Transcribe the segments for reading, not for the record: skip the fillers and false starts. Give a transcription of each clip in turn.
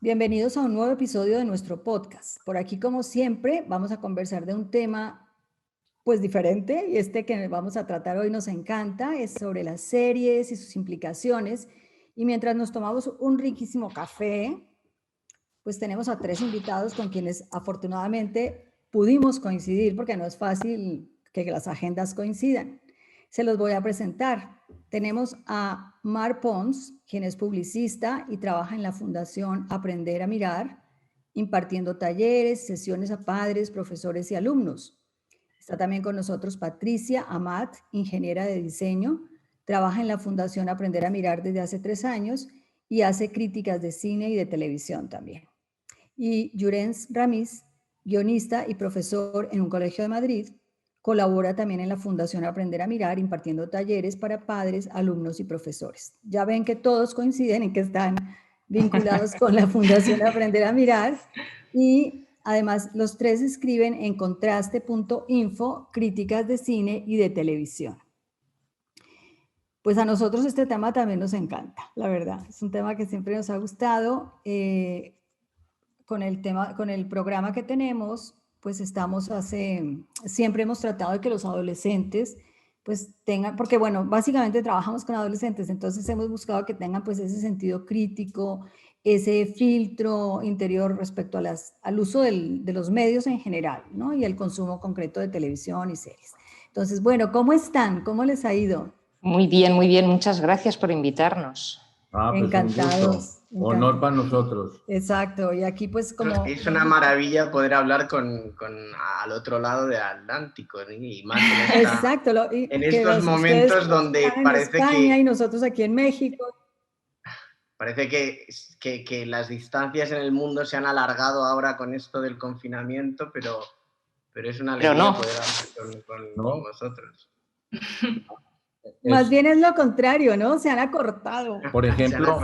Bienvenidos a un nuevo episodio de nuestro podcast. Por aquí, como siempre, vamos a conversar de un tema pues diferente, y este que vamos a tratar hoy nos encanta, es sobre las series y sus implicaciones. Y mientras nos tomamos un riquísimo café, pues tenemos a tres invitados con quienes afortunadamente pudimos coincidir, porque no es fácil que las agendas coincidan. Se los voy a presentar. Tenemos a Mar Pons, quien es publicista y trabaja en la Fundación Aprender a Mirar, impartiendo talleres, sesiones a padres, profesores y alumnos. Está también con nosotros Patricia Amat, ingeniera de diseño, trabaja en la Fundación Aprender a Mirar desde hace 3 años y hace críticas de cine y de televisión también. Y Llorens Ramiz, guionista y profesor en un colegio de Madrid, colabora también en la Fundación Aprender a Mirar, impartiendo talleres para padres, alumnos y profesores. Ya ven que todos coinciden en que están vinculados con la Fundación Aprender a Mirar, y además los tres escriben en contraste.info críticas de cine y de televisión. Pues a nosotros este tema también nos encanta, la verdad. Es un tema que siempre nos ha gustado. Con el programa que tenemos, pues siempre hemos tratado de que los adolescentes pues tengan, porque bueno, básicamente trabajamos con adolescentes, entonces hemos buscado que tengan pues ese sentido crítico, ese filtro interior respecto al uso de los medios en general, ¿no? Y el consumo concreto de televisión y series. Entonces, bueno, ¿cómo están? ¿Cómo les ha ido? Muy bien, muy bien. Muchas gracias por invitarnos. Pues Encantados. Un gusto. Honor para nosotros. Exacto. Y aquí pues como... Es una maravilla poder hablar con al otro lado del Atlántico, ¿no? Y más Exacto, en estos momentos donde parece España y nosotros aquí en México. Parece que las distancias en el mundo se han alargado ahora con esto del confinamiento, pero es una alegría poder hablar con vosotros. Más bien es lo contrario, ¿no? Se han acortado. Por ejemplo,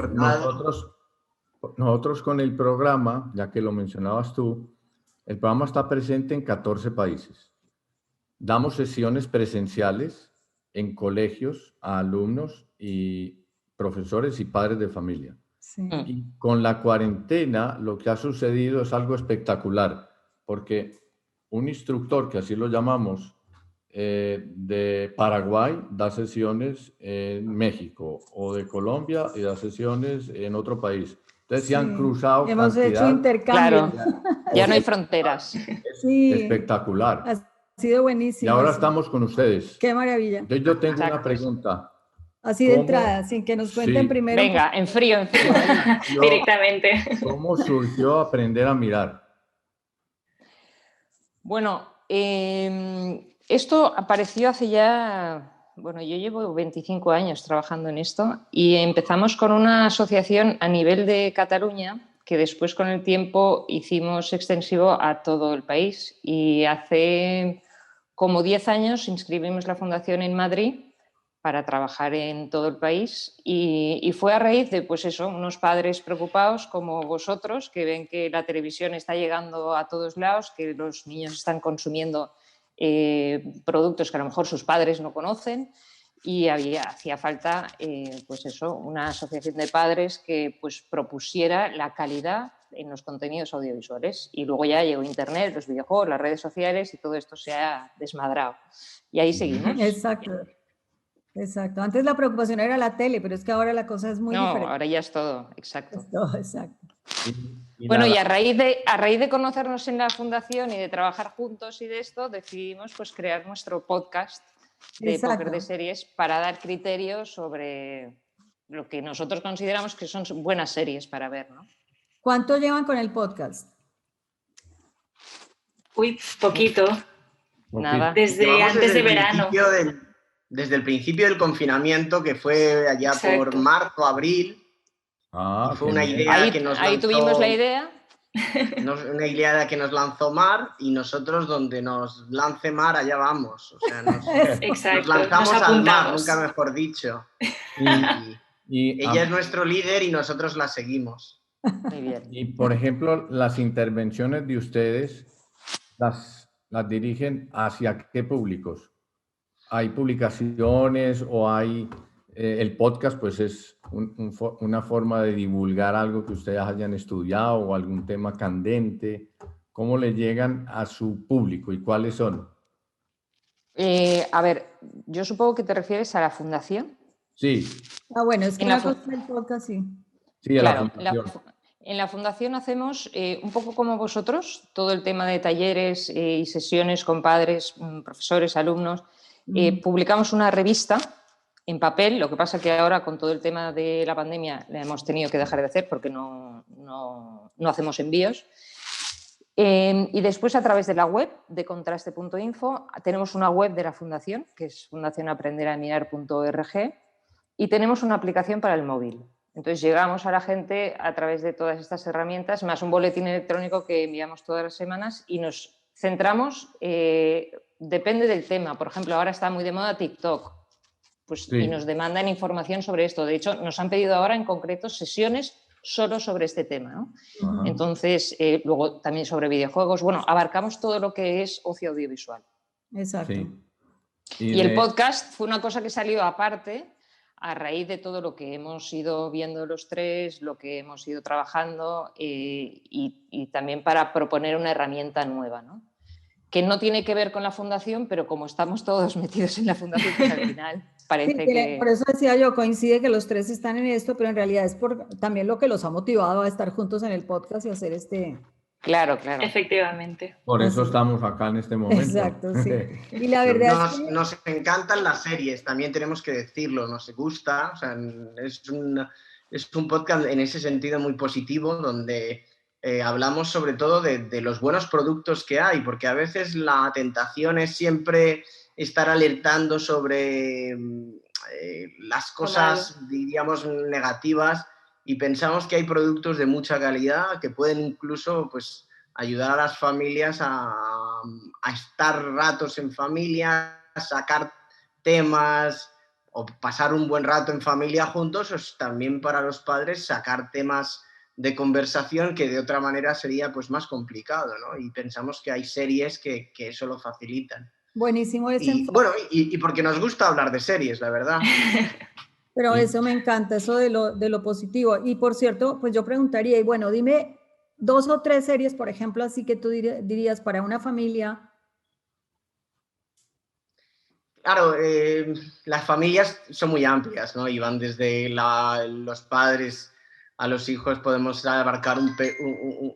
nosotros con el programa, ya que lo mencionabas tú, el programa está presente en 14 países. Damos sesiones presenciales en colegios a alumnos y profesores y padres de familia. Sí. Y con la cuarentena lo que ha sucedido es algo espectacular, porque un instructor, que así lo llamamos, de Paraguay da sesiones en México, o de Colombia y da sesiones en otro país. Entonces se han cruzado. Hemos hecho intercambio. Claro, ya no hay fronteras. Es espectacular. Ha sido buenísimo. Y ahora estamos con ustedes. Qué maravilla. Entonces yo tengo una pregunta. Así de entrada, sin que nos cuenten primero. Venga, en frío. Directamente. ¿Cómo surgió Aprender a Mirar? Bueno, esto apareció hace ya... Bueno, yo llevo 25 años trabajando en esto y empezamos con una asociación a nivel de Cataluña que después con el tiempo hicimos extensivo a todo el país, y hace como 10 años inscribimos la fundación en Madrid para trabajar en todo el país, y fue a raíz de pues eso, unos padres preocupados como vosotros que ven que la televisión está llegando a todos lados, que los niños están consumiendo productos que a lo mejor sus padres no conocen, y hacía falta pues eso, una asociación de padres que pues propusiera la calidad en los contenidos audiovisuales. Y luego ya llegó Internet, los videojuegos, las redes sociales, y todo esto se ha desmadrado. Y ahí seguimos. Exacto. Antes la preocupación era la tele, pero es que ahora la cosa es muy diferente. No, ahora ya es todo, exacto. Es todo, exacto. Bueno, y a raíz de conocernos en la fundación y de trabajar juntos y de esto, decidimos pues crear nuestro podcast de Póker de Series para dar criterios sobre lo que nosotros consideramos que son buenas series para ver, ¿no? ¿Cuánto llevan con el podcast? Uy, poquito. Nada. Desde antes de verano. Desde el principio del confinamiento, que fue allá por marzo, abril. Fue una idea que nos lanzó, ahí tuvimos la idea. Una idea que nos lanzó Mar, y nosotros donde nos lance Mar, allá vamos. O sea, nos lanzamos al mar, nunca mejor dicho. Y ella es nuestro líder y nosotros la seguimos. Muy bien. Y por ejemplo, las intervenciones de ustedes las dirigen hacia qué públicos. ¿Hay publicaciones o hay el podcast pues es una forma de divulgar algo que ustedes hayan estudiado o algún tema candente. ¿Cómo le llegan a su público y cuáles son? A ver, yo supongo que te refieres a la fundación. Sí. Bueno, es que la cosa del podcast, sí. Sí, a claro, la fundación. En la fundación hacemos un poco como vosotros, todo el tema de talleres y sesiones con padres, profesores, alumnos. Publicamos una revista en papel, lo que pasa que ahora con todo el tema de la pandemia la hemos tenido que dejar de hacer porque no hacemos envíos. Y después a través de la web de contraste.info tenemos una web de la fundación, que es fundacionaprenderamirar.org, y tenemos una aplicación para el móvil. Entonces llegamos a la gente a través de todas estas herramientas, más un boletín electrónico que enviamos todas las semanas y nos centramos, depende del tema. Por ejemplo, ahora está muy de moda TikTok, pues, sí. Y nos demandan información sobre esto. De hecho, nos han pedido ahora en concreto sesiones solo sobre este tema, ¿no? Entonces, luego también sobre videojuegos. Bueno, abarcamos todo lo que es ocio audiovisual. Exacto. Sí. Y el podcast fue una cosa que salió aparte a raíz de todo lo que hemos ido viendo los tres, lo que hemos ido trabajando y también para proponer una herramienta nueva, ¿no? Que no tiene que ver con la fundación, pero como estamos todos metidos en la fundación, pues al final parece sí, que... Por eso decía yo, coincide que los tres están en esto, pero en realidad es por también lo que los ha motivado a estar juntos en el podcast y hacer este... Claro, claro. Efectivamente. Por eso estamos acá en este momento. Exacto, sí. Y la verdad es que... Nos encantan las series, también tenemos que decirlo, nos gusta, o sea, es un podcast en ese sentido muy positivo, donde hablamos sobre todo de los buenos productos que hay, porque a veces la tentación es siempre estar alertando sobre las cosas, diríamos, negativas, y pensamos que hay productos de mucha calidad que pueden incluso, pues, ayudar a las familias a estar ratos en familia, a sacar temas o pasar un buen rato en familia juntos, o también para los padres sacar temas de conversación que de otra manera sería pues más complicado, ¿no? Y pensamos que hay series que eso lo facilitan. Buenísimo ese enfoque. Bueno, y porque nos gusta hablar de series, la verdad. Pero eso me encanta, eso de lo positivo. Y por cierto, pues yo preguntaría, y bueno, dime 2 o 3 series, por ejemplo, así que tú dirías para una familia. Claro, las familias son muy amplias, ¿no? Y van desde los padres a los hijos, podemos abarcar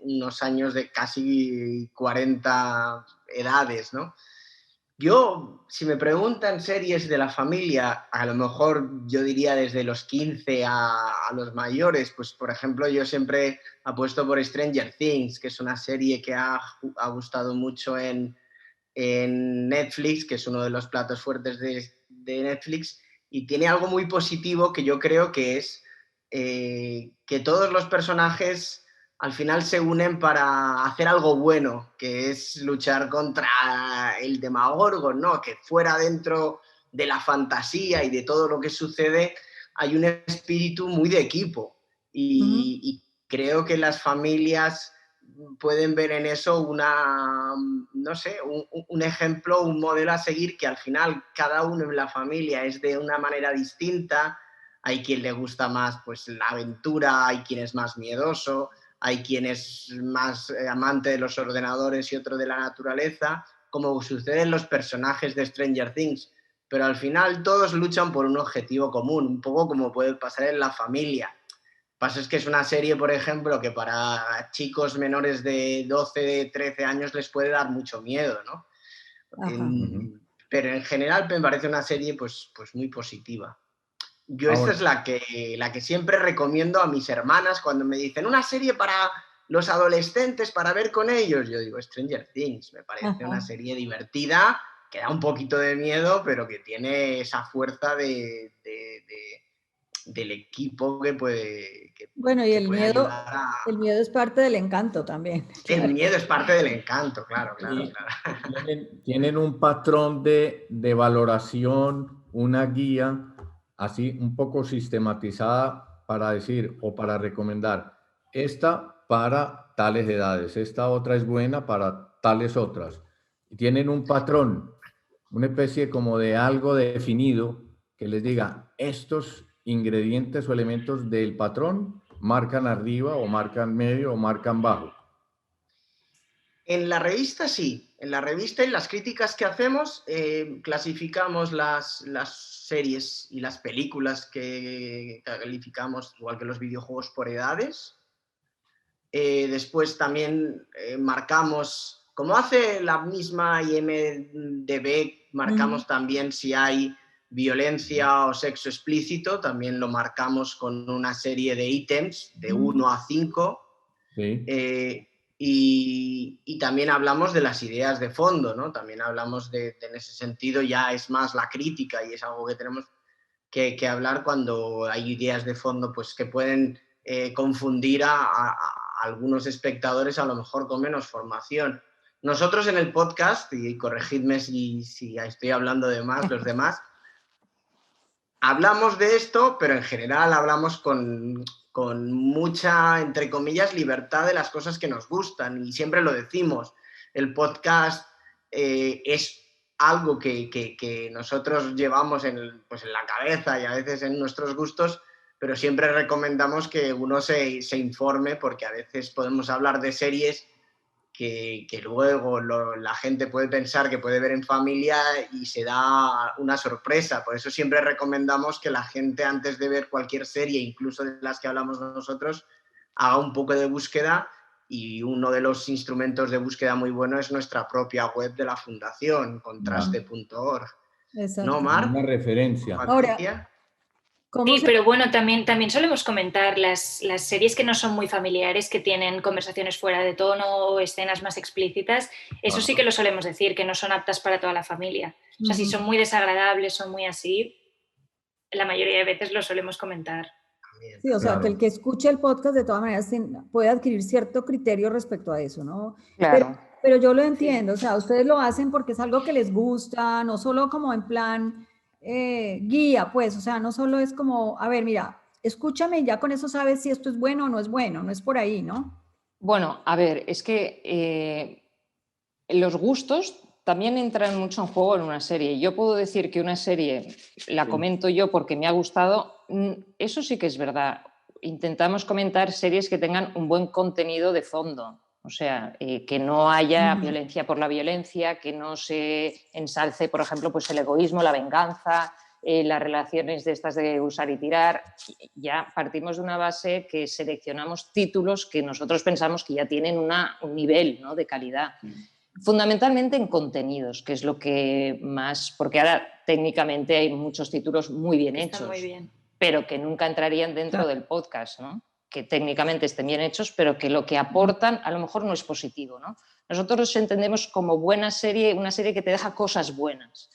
unos años de casi 40 edades, ¿no? Yo, si me preguntan series de la familia, a lo mejor yo diría desde los 15 a los mayores, pues por ejemplo yo siempre apuesto por Stranger Things, que es una serie que ha gustado mucho en Netflix, que es uno de los platos fuertes de Netflix, y tiene algo muy positivo que yo creo que es que todos los personajes al final se unen para hacer algo bueno, que es luchar contra el Demogorgon, ¿no? Que fuera dentro de la fantasía y de todo lo que sucede hay un espíritu muy de equipo y creo que las familias pueden ver en eso un ejemplo, un modelo a seguir, que al final cada uno en la familia es de una manera distinta. Hay quien le gusta más pues la aventura, hay quien es más miedoso, hay quien es más amante de los ordenadores y otro de la naturaleza, como sucede en los personajes de Stranger Things, pero al final todos luchan por un objetivo común, un poco como puede pasar en la familia. Lo que pasa es que es una serie, por ejemplo, que para chicos menores de 12, 13 años les puede dar mucho miedo, ¿no? Pero en general me parece una serie pues muy positiva. Yo esta es la que siempre recomiendo a mis hermanas cuando me dicen una serie para los adolescentes, para ver con ellos. Yo digo Stranger Things, me parece una serie divertida, que da un poquito de miedo, pero que tiene esa fuerza del equipo que puede... Bueno, y el miedo es parte del encanto también. El miedo es parte del encanto, claro. Tienen un patrón de valoración, una guía así un poco sistematizada para decir o para recomendar esta para tales edades, esta otra es buena para tales otras. Y tienen un patrón, una especie como de algo definido que les diga estos ingredientes o elementos del patrón marcan arriba o marcan medio o marcan bajo. En la revista sí, en la revista y las críticas que hacemos clasificamos las series y las películas que calificamos, igual que los videojuegos, por edades. Después también marcamos, como hace la misma IMDb, marcamos también si hay violencia o sexo explícito, también lo marcamos con una serie de ítems de 1 a 5. Sí. Y también hablamos de las ideas de fondo, ¿no? También hablamos en ese sentido, ya es más la crítica y es algo que tenemos que hablar cuando hay ideas de fondo pues, que pueden confundir a algunos espectadores a lo mejor con menos formación. Nosotros en el podcast, y corregidme si estoy hablando de más, los demás, hablamos de esto, pero en general hablamos con mucha, entre comillas, libertad de las cosas que nos gustan, y siempre lo decimos. El podcast es algo que nosotros llevamos pues en la cabeza y a veces en nuestros gustos, pero siempre recomendamos que uno se informe, porque a veces podemos hablar de series que luego la gente puede pensar que puede ver en familia y se da una sorpresa. Por eso siempre recomendamos que la gente, antes de ver cualquier serie, incluso de las que hablamos nosotros, haga un poco de búsqueda, y uno de los instrumentos de búsqueda muy bueno es nuestra propia web de la Fundación, contraste.org. ¿No, Mar? Una referencia. Patricia. Sí, pero bueno, también solemos comentar las series que no son muy familiares, que tienen conversaciones fuera de tono o escenas más explícitas. Eso sí que lo solemos decir, que no son aptas para toda la familia. O sea, si son muy desagradables, son muy así, la mayoría de veces lo solemos comentar. Sí, o sea, que el que escuche el podcast de todas maneras puede adquirir cierto criterio respecto a eso, ¿no? Claro. Pero yo lo entiendo, o sea, ustedes lo hacen porque es algo que les gusta, no solo como en plan guía, pues, o sea, no solo es como, a ver, mira, escúchame y ya con eso sabes si esto es bueno o no es bueno, no es por ahí, ¿no? Bueno, a ver, es que los gustos también entran mucho en juego en una serie. Yo puedo decir que una serie la comento yo porque me ha gustado, eso sí que es verdad. Intentamos comentar series que tengan un buen contenido de fondo. O sea, que no haya violencia por la violencia, que no se ensalce, por ejemplo, pues el egoísmo, la venganza, las relaciones de estas de usar y tirar. Ya partimos de una base que seleccionamos títulos que nosotros pensamos que ya tienen un nivel, ¿no?, de calidad. Fundamentalmente en contenidos, que es lo que más... Porque ahora técnicamente hay muchos títulos muy bien hechos, muy bien, pero que nunca entrarían dentro del podcast, ¿no? Que técnicamente estén bien hechos, pero que lo que aportan a lo mejor no es positivo, ¿no? Nosotros los entendemos como buena serie, una serie que te deja cosas buenas.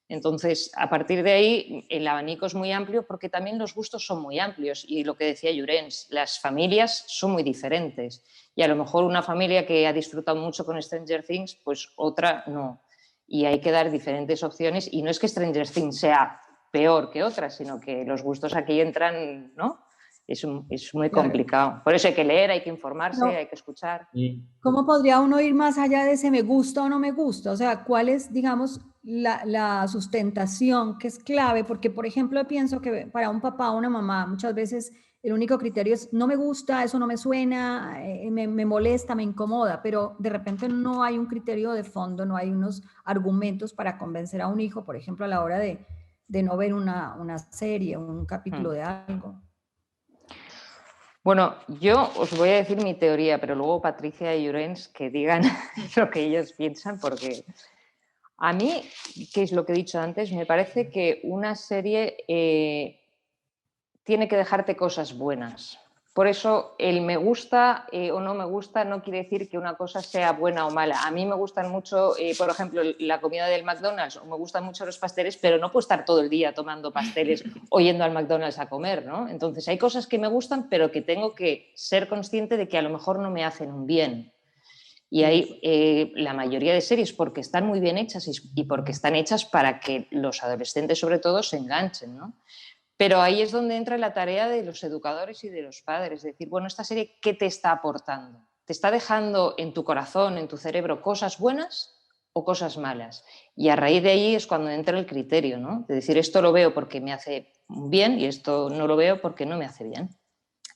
Entonces, a partir de ahí, el abanico es muy amplio porque también los gustos son muy amplios. Y lo que decía Llorens, las familias son muy diferentes. Y a lo mejor una familia que ha disfrutado mucho con Stranger Things, pues otra no. Y hay que dar diferentes opciones. Y no es que Stranger Things sea peor que otras, sino que los gustos aquí entran, ¿no? Es muy complicado. Por eso hay que leer, hay que informarse, hay que escuchar. ¿Cómo podría uno ir más allá de ese me gusta o no me gusta? O sea, ¿cuál es, digamos, la sustentación que es clave? Porque, por ejemplo, pienso que para un papá o una mamá muchas veces el único criterio es no me gusta, eso no me suena, me molesta, me incomoda, pero de repente no hay un criterio de fondo, no hay unos argumentos para convencer a un hijo, por ejemplo, a la hora de no ver una serie, un capítulo de algo. Bueno, yo os voy a decir mi teoría, pero luego Patricia y Llorens que digan lo que ellos piensan, porque a mí, que es lo que he dicho antes, me parece que una serie tiene que dejarte cosas buenas. Por eso el me gusta o no me gusta no quiere decir que una cosa sea buena o mala. A mí me gustan mucho, por ejemplo, la comida del McDonald's, o me gustan mucho los pasteles, pero no puedo estar todo el día tomando pasteles o yendo al McDonald's a comer, ¿no? Entonces hay cosas que me gustan, pero que tengo que ser consciente de que a lo mejor no me hacen un bien. Y hay la mayoría de series porque están muy bien hechas y porque están hechas para que los adolescentes sobre todo se enganchen, ¿no? Pero ahí es donde entra la tarea de los educadores y de los padres, es decir, bueno, esta serie, ¿qué te está aportando? ¿Te está dejando en tu corazón, en tu cerebro, cosas buenas o cosas malas. Y a raíz de ahí es cuando entra el criterio, ¿no? De decir, esto lo veo porque me hace bien y esto no lo veo porque no me hace bien.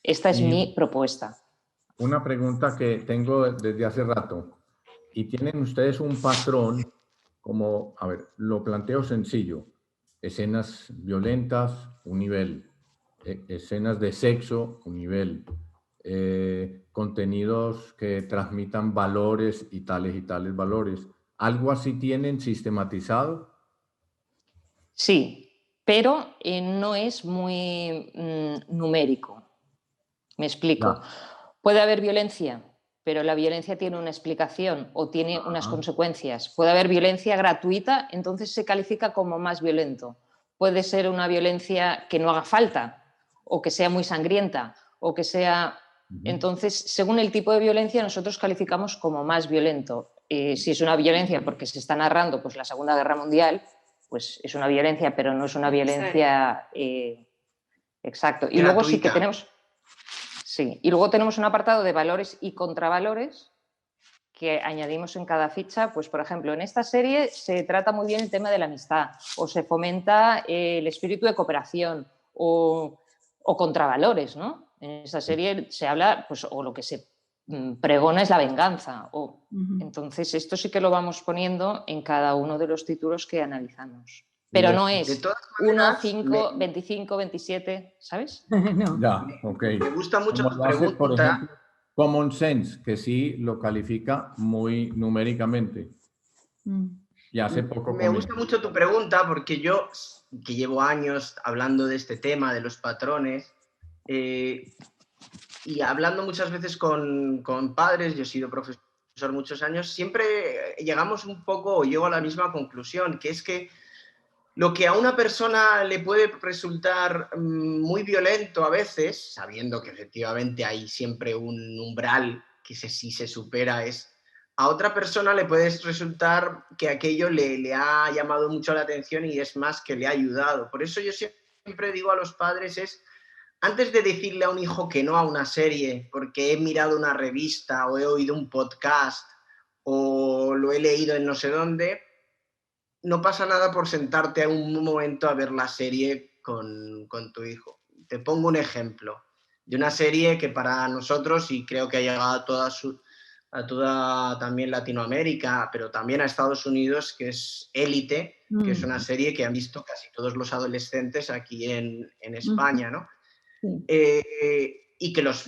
Esta es mi propuesta. Una pregunta que tengo desde hace rato. ¿Y tienen ustedes un patrón como, a ver, lo planteo sencillo, escenas violentas, un nivel, escenas de sexo, un nivel, contenidos que transmitan valores y tales valores? ¿Algo así tienen sistematizado? Sí, pero no es muy numérico. Me explico. Puede haber violencia, pero la violencia tiene una explicación o tiene unas consecuencias. Puede haber violencia gratuita, entonces se califica como más violento. Puede ser una violencia que no haga falta o que sea muy sangrienta o que sea... Entonces, según el tipo de violencia, nosotros calificamos como más violento. Si es una violencia porque se está narrando pues, la Segunda Guerra Mundial, pues es una violencia, pero no es una violencia... exacto. Y luego sí que tenemos... Sí, y luego tenemos un apartado de valores y contravalores que añadimos en cada ficha. Pues, por ejemplo, en esta serie se trata muy bien el tema de la amistad o se fomenta el espíritu de cooperación o contravalores, ¿no? En esta serie se habla, pues, o lo que se pregona es la venganza. Entonces, esto sí que lo vamos poniendo en cada uno de los títulos que analizamos. Pero no es 1, 5, 25, 27, ¿sabes? No. Ya, ok. Me gusta mucho Como tu lo hace, pregunta. por ejemplo, Common Sense, que sí lo califica muy numéricamente. Y hace poco me gusta mucho tu pregunta porque yo, que llevo años hablando de este tema, de los patrones, y hablando muchas veces con padres, yo he sido profesor muchos años, siempre llegamos un poco, o llego a la misma conclusión, que es que lo que a una persona le puede resultar muy violento a veces, sabiendo que efectivamente hay siempre un umbral que si se supera es... A otra persona le puede resultar que aquello le ha llamado mucho la atención y es más que le ha ayudado. Por eso yo siempre digo a los padres es, antes de decirle a un hijo que no a una serie porque he mirado una revista o he oído un podcast o lo he leído en no sé dónde, no pasa nada por sentarte a un momento a ver la serie con tu hijo. Te pongo un ejemplo de una serie que para nosotros, y creo que ha llegado a toda también Latinoamérica, pero también a Estados Unidos, que es Élite, que es una serie que han visto casi todos los adolescentes aquí en España, ¿no? Y que los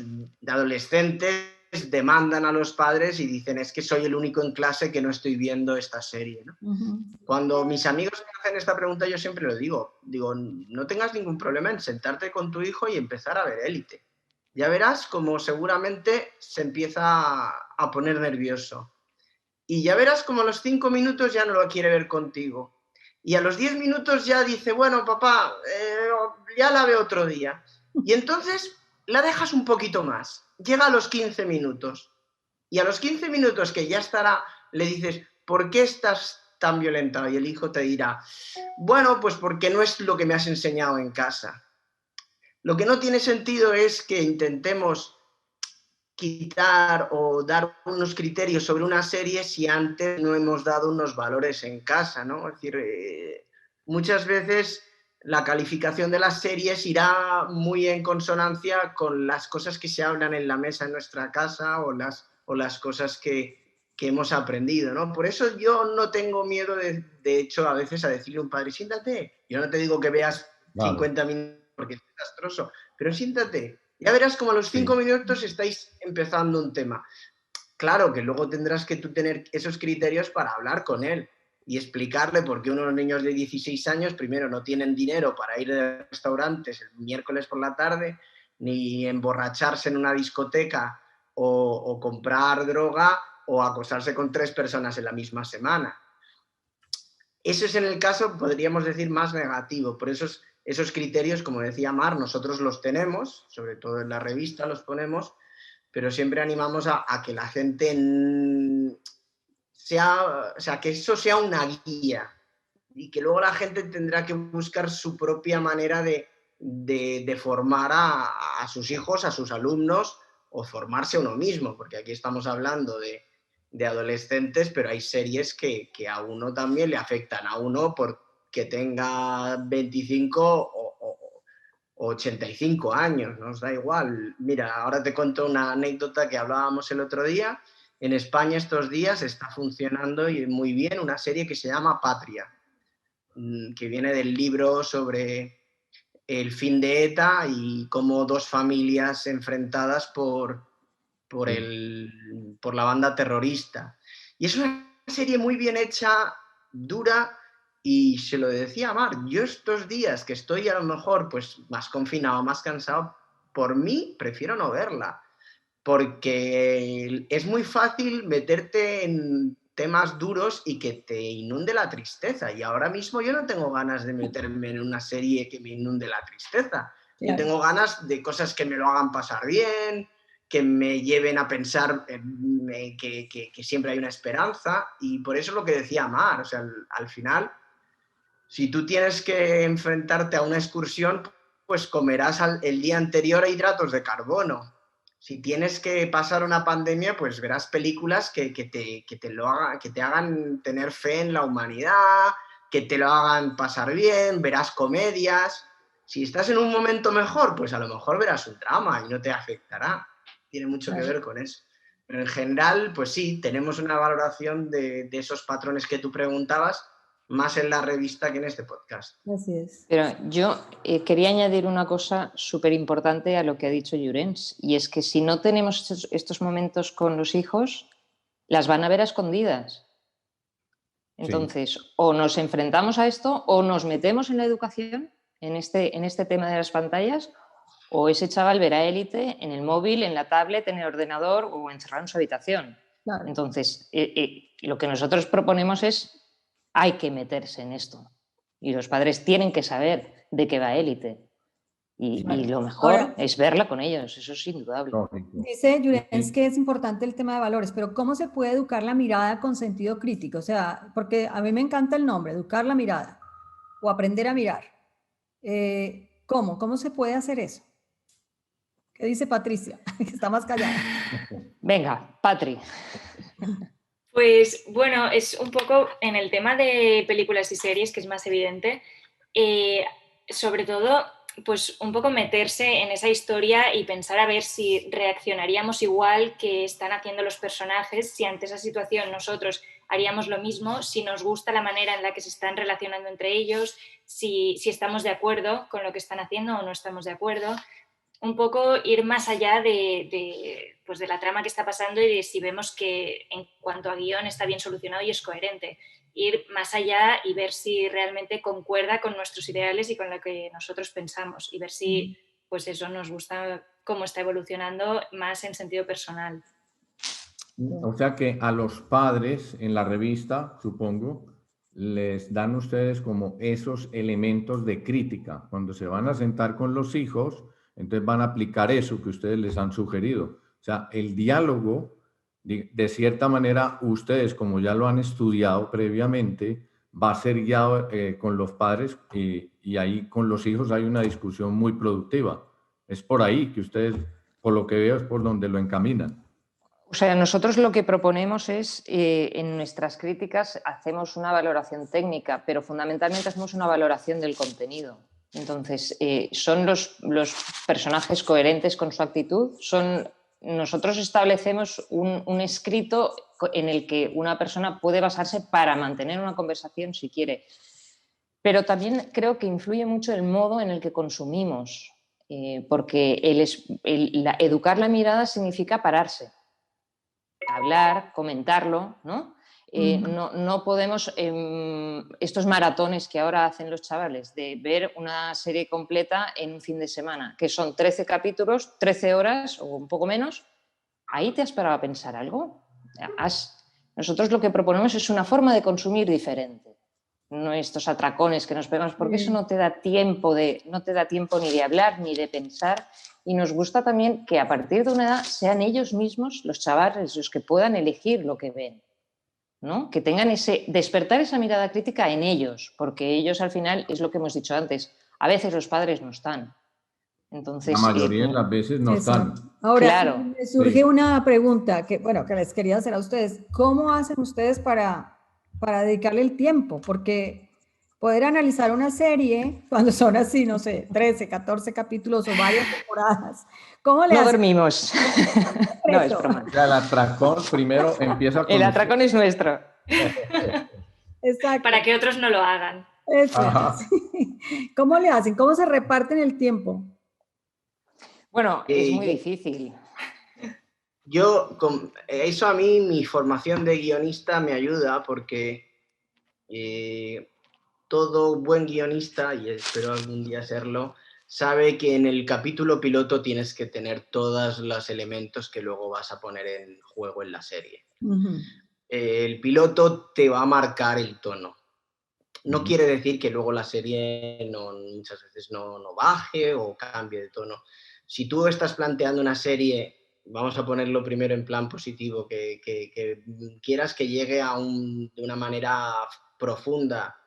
adolescentes demandan a los padres y dicen, es que soy el único en clase que no estoy viendo esta serie, ¿no? Cuando mis amigos me hacen esta pregunta, yo siempre lo digo, no tengas ningún problema en sentarte con tu hijo y empezar a ver Élite. Ya verás como seguramente se empieza a poner nervioso. Y ya verás como a los 5 minutos ya no lo quiere ver contigo. Y a los 10 minutos ya dice, bueno, papá, ya la veo otro día. Y entonces la dejas un poquito más. Llega a los 15 minutos. Y a los 15 minutos que ya estará, le dices, ¿por qué estás tan violentado? Y el hijo te dirá, bueno, pues porque no es lo que me has enseñado en casa. Lo que no tiene sentido es que intentemos quitar o dar unos criterios sobre una serie si antes no hemos dado unos valores en casa, ¿no? Es decir, muchas veces la calificación de las series irá muy en consonancia con las cosas que se hablan en la mesa en nuestra casa o las cosas que hemos aprendido, ¿no? Por eso yo no tengo miedo, de hecho, a veces a decirle a un padre, siéntate. Yo no te digo que veas 50 minutos porque es desastroso, pero siéntate. Ya verás como a los 5 minutos estáis empezando un tema. Claro que luego tendrás que tú tener esos criterios para hablar con él y explicarle por qué unos niños de 16 años primero no tienen dinero para ir a restaurantes el miércoles por la tarde, ni emborracharse en una discoteca o comprar droga o acostarse con 3 personas en la misma semana. Eso es en el caso, podríamos decir, más negativo. Por eso esos criterios, como decía Mar, nosotros los tenemos, sobre todo en la revista los ponemos, pero siempre animamos a que la gente que eso sea una guía y que luego la gente tendrá que buscar su propia manera de formar a sus hijos, a sus alumnos o formarse uno mismo, porque aquí estamos hablando de adolescentes, pero hay series que a uno también le afectan, a uno porque tenga 25 o 85 años, nos da igual. Mira, ahora te cuento una anécdota que hablábamos el otro día. En España estos días está funcionando y muy bien una serie que se llama Patria, que viene del libro sobre el fin de ETA y cómo dos familias enfrentadas por la banda terrorista. Y es una serie muy bien hecha, dura, y se lo decía a Mar, yo estos días que estoy a lo mejor pues más confinado, más cansado, por mí prefiero no verla, porque es muy fácil meterte en temas duros y que te inunde la tristeza. Y ahora mismo yo no tengo ganas de meterme en una serie que me inunde la tristeza. Yo tengo ganas de cosas que me lo hagan pasar bien, que me lleven a pensar que siempre hay una esperanza. Y por eso es lo que decía Mar, o sea, al final, si tú tienes que enfrentarte a una excursión, pues comerás el día anterior a hidratos de carbono. Si tienes que pasar una pandemia, pues verás películas que te hagan tener fe en la humanidad, que te lo hagan pasar bien, verás comedias. Si estás en un momento mejor, pues a lo mejor verás un drama y no te afectará. Tiene mucho que ver con eso. Pero en general, pues sí, tenemos una valoración de esos patrones que tú preguntabas, más en la revista que en este podcast. Así es. Pero yo quería añadir una cosa súper importante a lo que ha dicho Llorens, y es que si no tenemos estos momentos con los hijos, las van a ver a escondidas. Entonces, sí, o nos enfrentamos a esto o nos metemos en la educación, en este tema de las pantallas, o ese chaval verá Élite en el móvil, en la tablet, en el ordenador o encerrado en su habitación. Claro. Entonces, lo que nosotros proponemos es, hay que meterse en esto. Y los padres tienen que saber de qué va Élite. Y lo mejor es verla con ellos, eso es indudable. Dice Llorens que es importante el tema de valores, pero ¿cómo se puede educar la mirada con sentido crítico? O sea, porque a mí me encanta el nombre, educar la mirada o aprender a mirar. ¿Cómo se puede hacer eso? ¿Qué dice Patricia? Está más callada. Venga, Patri. Pues bueno, es un poco en el tema de películas y series, que es más evidente, sobre todo, pues un poco meterse en esa historia y pensar a ver si reaccionaríamos igual que están haciendo los personajes, si ante esa situación nosotros haríamos lo mismo, si nos gusta la manera en la que se están relacionando entre ellos, si estamos de acuerdo con lo que están haciendo o no estamos de acuerdo. Un poco ir más allá de la trama que está pasando y de si vemos que en cuanto a guión está bien solucionado y es coherente. Ir más allá y ver si realmente concuerda con nuestros ideales y con lo que nosotros pensamos y ver si pues eso nos gusta cómo está evolucionando más en sentido personal. O sea que a los padres en la revista, supongo, les dan ustedes como esos elementos de crítica. Cuando se van a sentar con los hijos, entonces van a aplicar eso que ustedes les han sugerido. O sea, el diálogo, de cierta manera, ustedes, como ya lo han estudiado previamente, va a ser guiado con los padres y ahí con los hijos hay una discusión muy productiva. Es por ahí que ustedes, por lo que veo, es por donde lo encaminan. O sea, nosotros lo que proponemos es, en nuestras críticas hacemos una valoración técnica, pero fundamentalmente hacemos una valoración del contenido. Entonces, ¿son los personajes coherentes con su actitud? Nosotros establecemos un escrito en el que una persona puede basarse para mantener una conversación si quiere. Pero también creo que influye mucho el modo en el que consumimos, porque educar la mirada significa pararse. Hablar, comentarlo, ¿no? No podemos, estos maratones que ahora hacen los chavales, de ver una serie completa en un fin de semana, que son 13 capítulos, 13 horas o un poco menos, ¿ahí te has parado a pensar algo? Nosotros lo que proponemos es una forma de consumir diferente, no estos atracones que nos pegamos, porque eso no te da tiempo ni de hablar ni de pensar. Y nos gusta también que a partir de una edad sean ellos mismos, los chavales, los que puedan elegir lo que ven, ¿no? Que tengan despertar esa mirada crítica en ellos, porque ellos al final, es lo que hemos dicho antes, a veces los padres no están. Entonces, la mayoría de las veces no están. Ahora, claro, me surge una pregunta que les quería hacer a ustedes. ¿Cómo hacen ustedes para dedicarle el tiempo? Porque poder analizar una serie cuando son así, no sé, 13, 14 capítulos o varias temporadas, ¿cómo le no hacen? dormimos. No, es broma. O sea, el atracón primero empieza con... El atracón es nuestro. Exacto. Para que otros no lo hagan. Eso, sí. ¿Cómo le hacen? ¿Cómo se reparten el tiempo? Bueno, es muy difícil. Eso a mí, mi formación de guionista me ayuda porque todo buen guionista, y espero algún día serlo, sabe que en el capítulo piloto tienes que tener todos los elementos que luego vas a poner en juego en la serie. El piloto te va a marcar el tono. No quiere decir que luego la serie muchas veces no baje o cambie de tono. Si tú estás planteando una serie, vamos a ponerlo primero en plan positivo, que quieras que llegue de una manera profunda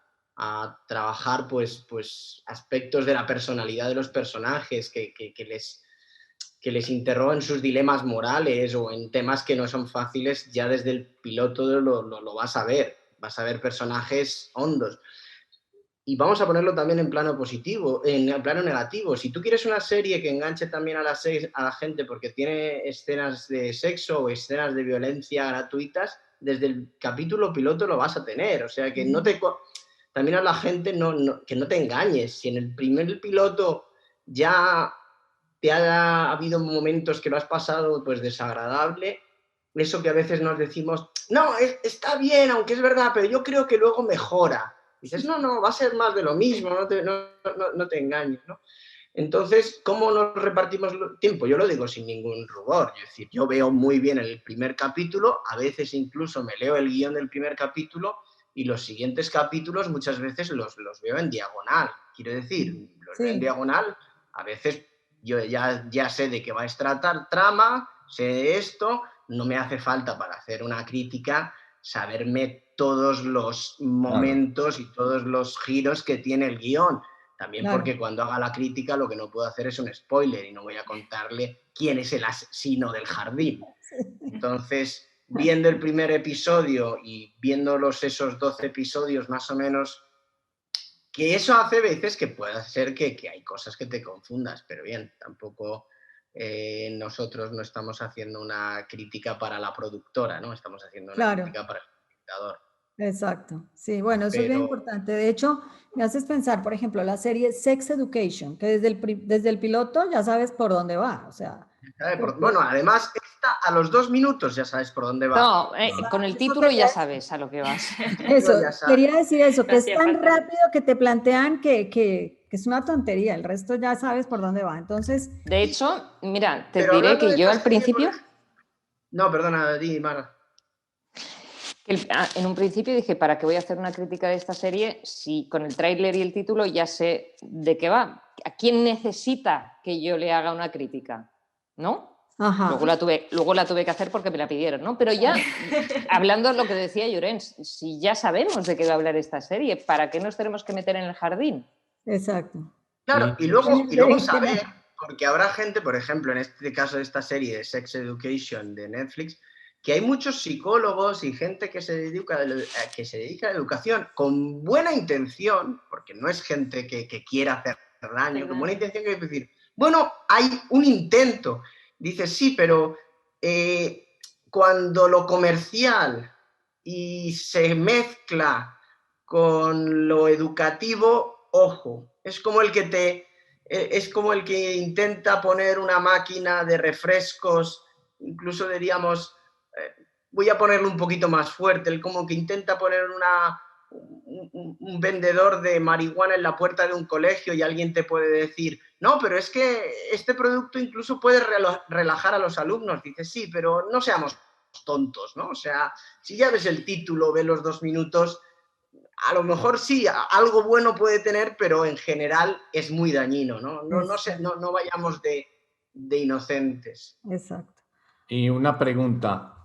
a trabajar pues aspectos de la personalidad de los personajes, que les interroguen sus dilemas morales o en temas que no son fáciles, ya desde el piloto lo vas a ver. Vas a ver personajes hondos. Y vamos a ponerlo también en plano positivo, en plano negativo. Si tú quieres una serie que enganche también a la gente porque tiene escenas de sexo o escenas de violencia gratuitas, desde el capítulo piloto lo vas a tener. O sea, que también a la gente que no te engañes. Si en el primer piloto ya te ha habido momentos que lo has pasado pues desagradable, eso que a veces nos decimos, no, está bien, aunque es verdad, pero yo creo que luego mejora. Dices, no, va a ser más de lo mismo, no te engañes, ¿no? Entonces, ¿cómo nos repartimos el tiempo? Yo lo digo sin ningún rubor. Es decir, yo veo muy bien el primer capítulo, a veces incluso me leo el guión del primer capítulo y los siguientes capítulos muchas veces los veo en diagonal. Quiero decir, los veo en diagonal, a veces yo ya sé de qué va a tratar trama, sé esto, no me hace falta para hacer una crítica saberme todos los momentos y todos los giros que tiene el guión. También porque cuando haga la crítica lo que no puedo hacer es un spoiler y no voy a contarle quién es el asesino del jardín. Entonces, viendo el primer episodio y viéndolos esos 12 episodios más o menos, que eso hace veces que pueda ser que hay cosas que te confundas, pero bien, tampoco nosotros no estamos haciendo una crítica para la productora, ¿no? Estamos haciendo una crítica para el espectador. Exacto, sí, bueno, eso es bien importante. De hecho, me haces pensar, por ejemplo, la serie Sex Education, que desde el piloto ya sabes por dónde va, o sea. Bueno, además, a los 2 minutos ya sabes por dónde va. No, con el título ya sabes a lo que vas. Eso, quería decir eso, que es tan rápido que te plantean que es una tontería, el resto ya sabes por dónde va, entonces. De hecho, mira, te diré que yo al principio... No, perdona, di, Mara. En un principio dije, ¿para qué voy a hacer una crítica de esta serie si con el tráiler y el título ya sé de qué va? ¿A quién necesita que yo le haga una crítica? ¿No? Ajá. Luego la tuve que hacer porque me la pidieron, ¿no? Pero ya, hablando de lo que decía Llorens, si ya sabemos de qué va a hablar esta serie, ¿para qué nos tenemos que meter en el jardín? Exacto. Claro, y luego saber, porque habrá gente, por ejemplo, en este caso de esta serie de Sex Education de Netflix, que hay muchos psicólogos y gente que se dedica a la educación con buena intención, porque no es gente que quiera hacer daño, con buena intención que decir, bueno, hay un intento. Dices, sí, pero cuando lo comercial y se mezcla con lo educativo, ojo, es como el que intenta poner una máquina de refrescos, incluso diríamos, voy a ponerlo un poquito más fuerte, el como que intenta poner un vendedor de marihuana en la puerta de un colegio y alguien te puede decir, no, pero es que este producto incluso puede relajar a los alumnos. Dices, sí, pero no seamos tontos, ¿no? O sea, si ya ves el título, ves los 2 minutos, a lo mejor sí, algo bueno puede tener, pero en general es muy dañino, ¿no? No vayamos de inocentes. Exacto. Y una pregunta.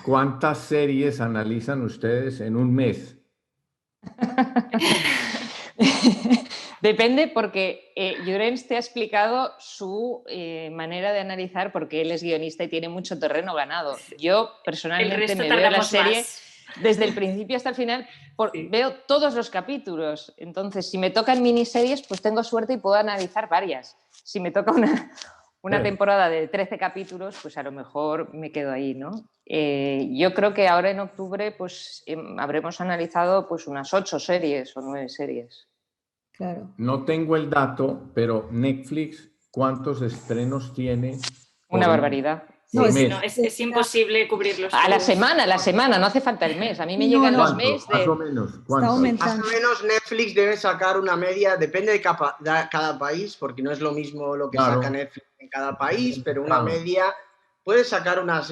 ¿Cuántas series analizan ustedes en un mes? Depende porque Llorens te ha explicado su manera de analizar porque él es guionista y tiene mucho terreno ganado. Yo personalmente me veo la serie desde el principio hasta el final, veo todos los capítulos. Entonces, si me tocan miniseries, pues tengo suerte y puedo analizar varias. Si me toca una temporada de 13 capítulos, pues a lo mejor me quedo ahí, ¿no? Yo creo que ahora en octubre pues habremos analizado pues unas 8 series o 9 series. Claro. No tengo el dato, pero Netflix, ¿cuántos estrenos tiene? Una barbaridad. No, es imposible cubrirlos. A la semana, no hace falta el mes. A mí me llegan los meses de... Más o menos, Más o menos Netflix debe sacar una media, depende de cada país, porque no es lo mismo lo que saca Netflix en cada país, pero una media puede sacar unas,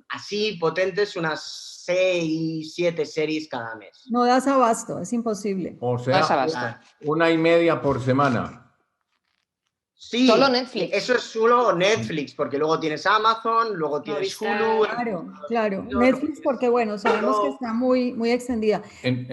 así potentes, unas 6, 7 series cada mes. No das abasto, es imposible. O sea, 1,5 por semana. Sí, solo Netflix. Eso es solo Netflix, porque luego tienes Amazon, luego tienes Hulu. Claro. Netflix porque, bueno, sabemos que está muy, muy extendida.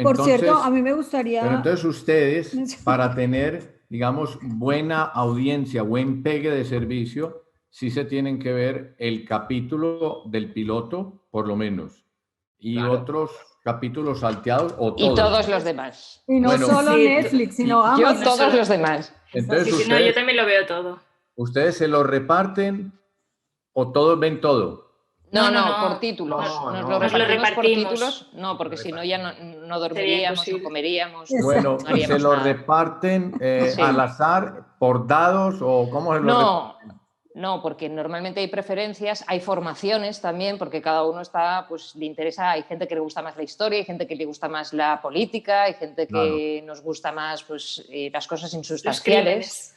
Por cierto, a mí me gustaría... Pero entonces ustedes, para tener, digamos, buena audiencia, buen pegue de servicio, sí se tienen que ver el capítulo del piloto, por lo menos, y otros capítulos salteados o todos. Y todos los demás. Y no solo Netflix, sino Amazon. Yo todos los demás. Entonces, ustedes, yo también lo veo todo. ¿Ustedes se lo reparten o todos ven todo? No, por títulos. Nos lo repartimos por títulos. No, porque si no ya no dormiríamos, no comeríamos. Bueno, ¿se lo reparten al azar, por dados o cómo se lo reparten? No, porque normalmente hay preferencias, hay formaciones también, porque cada uno le interesa, hay gente que le gusta más la historia, hay gente que le gusta más la política, hay gente que nos gusta más las cosas insustanciales.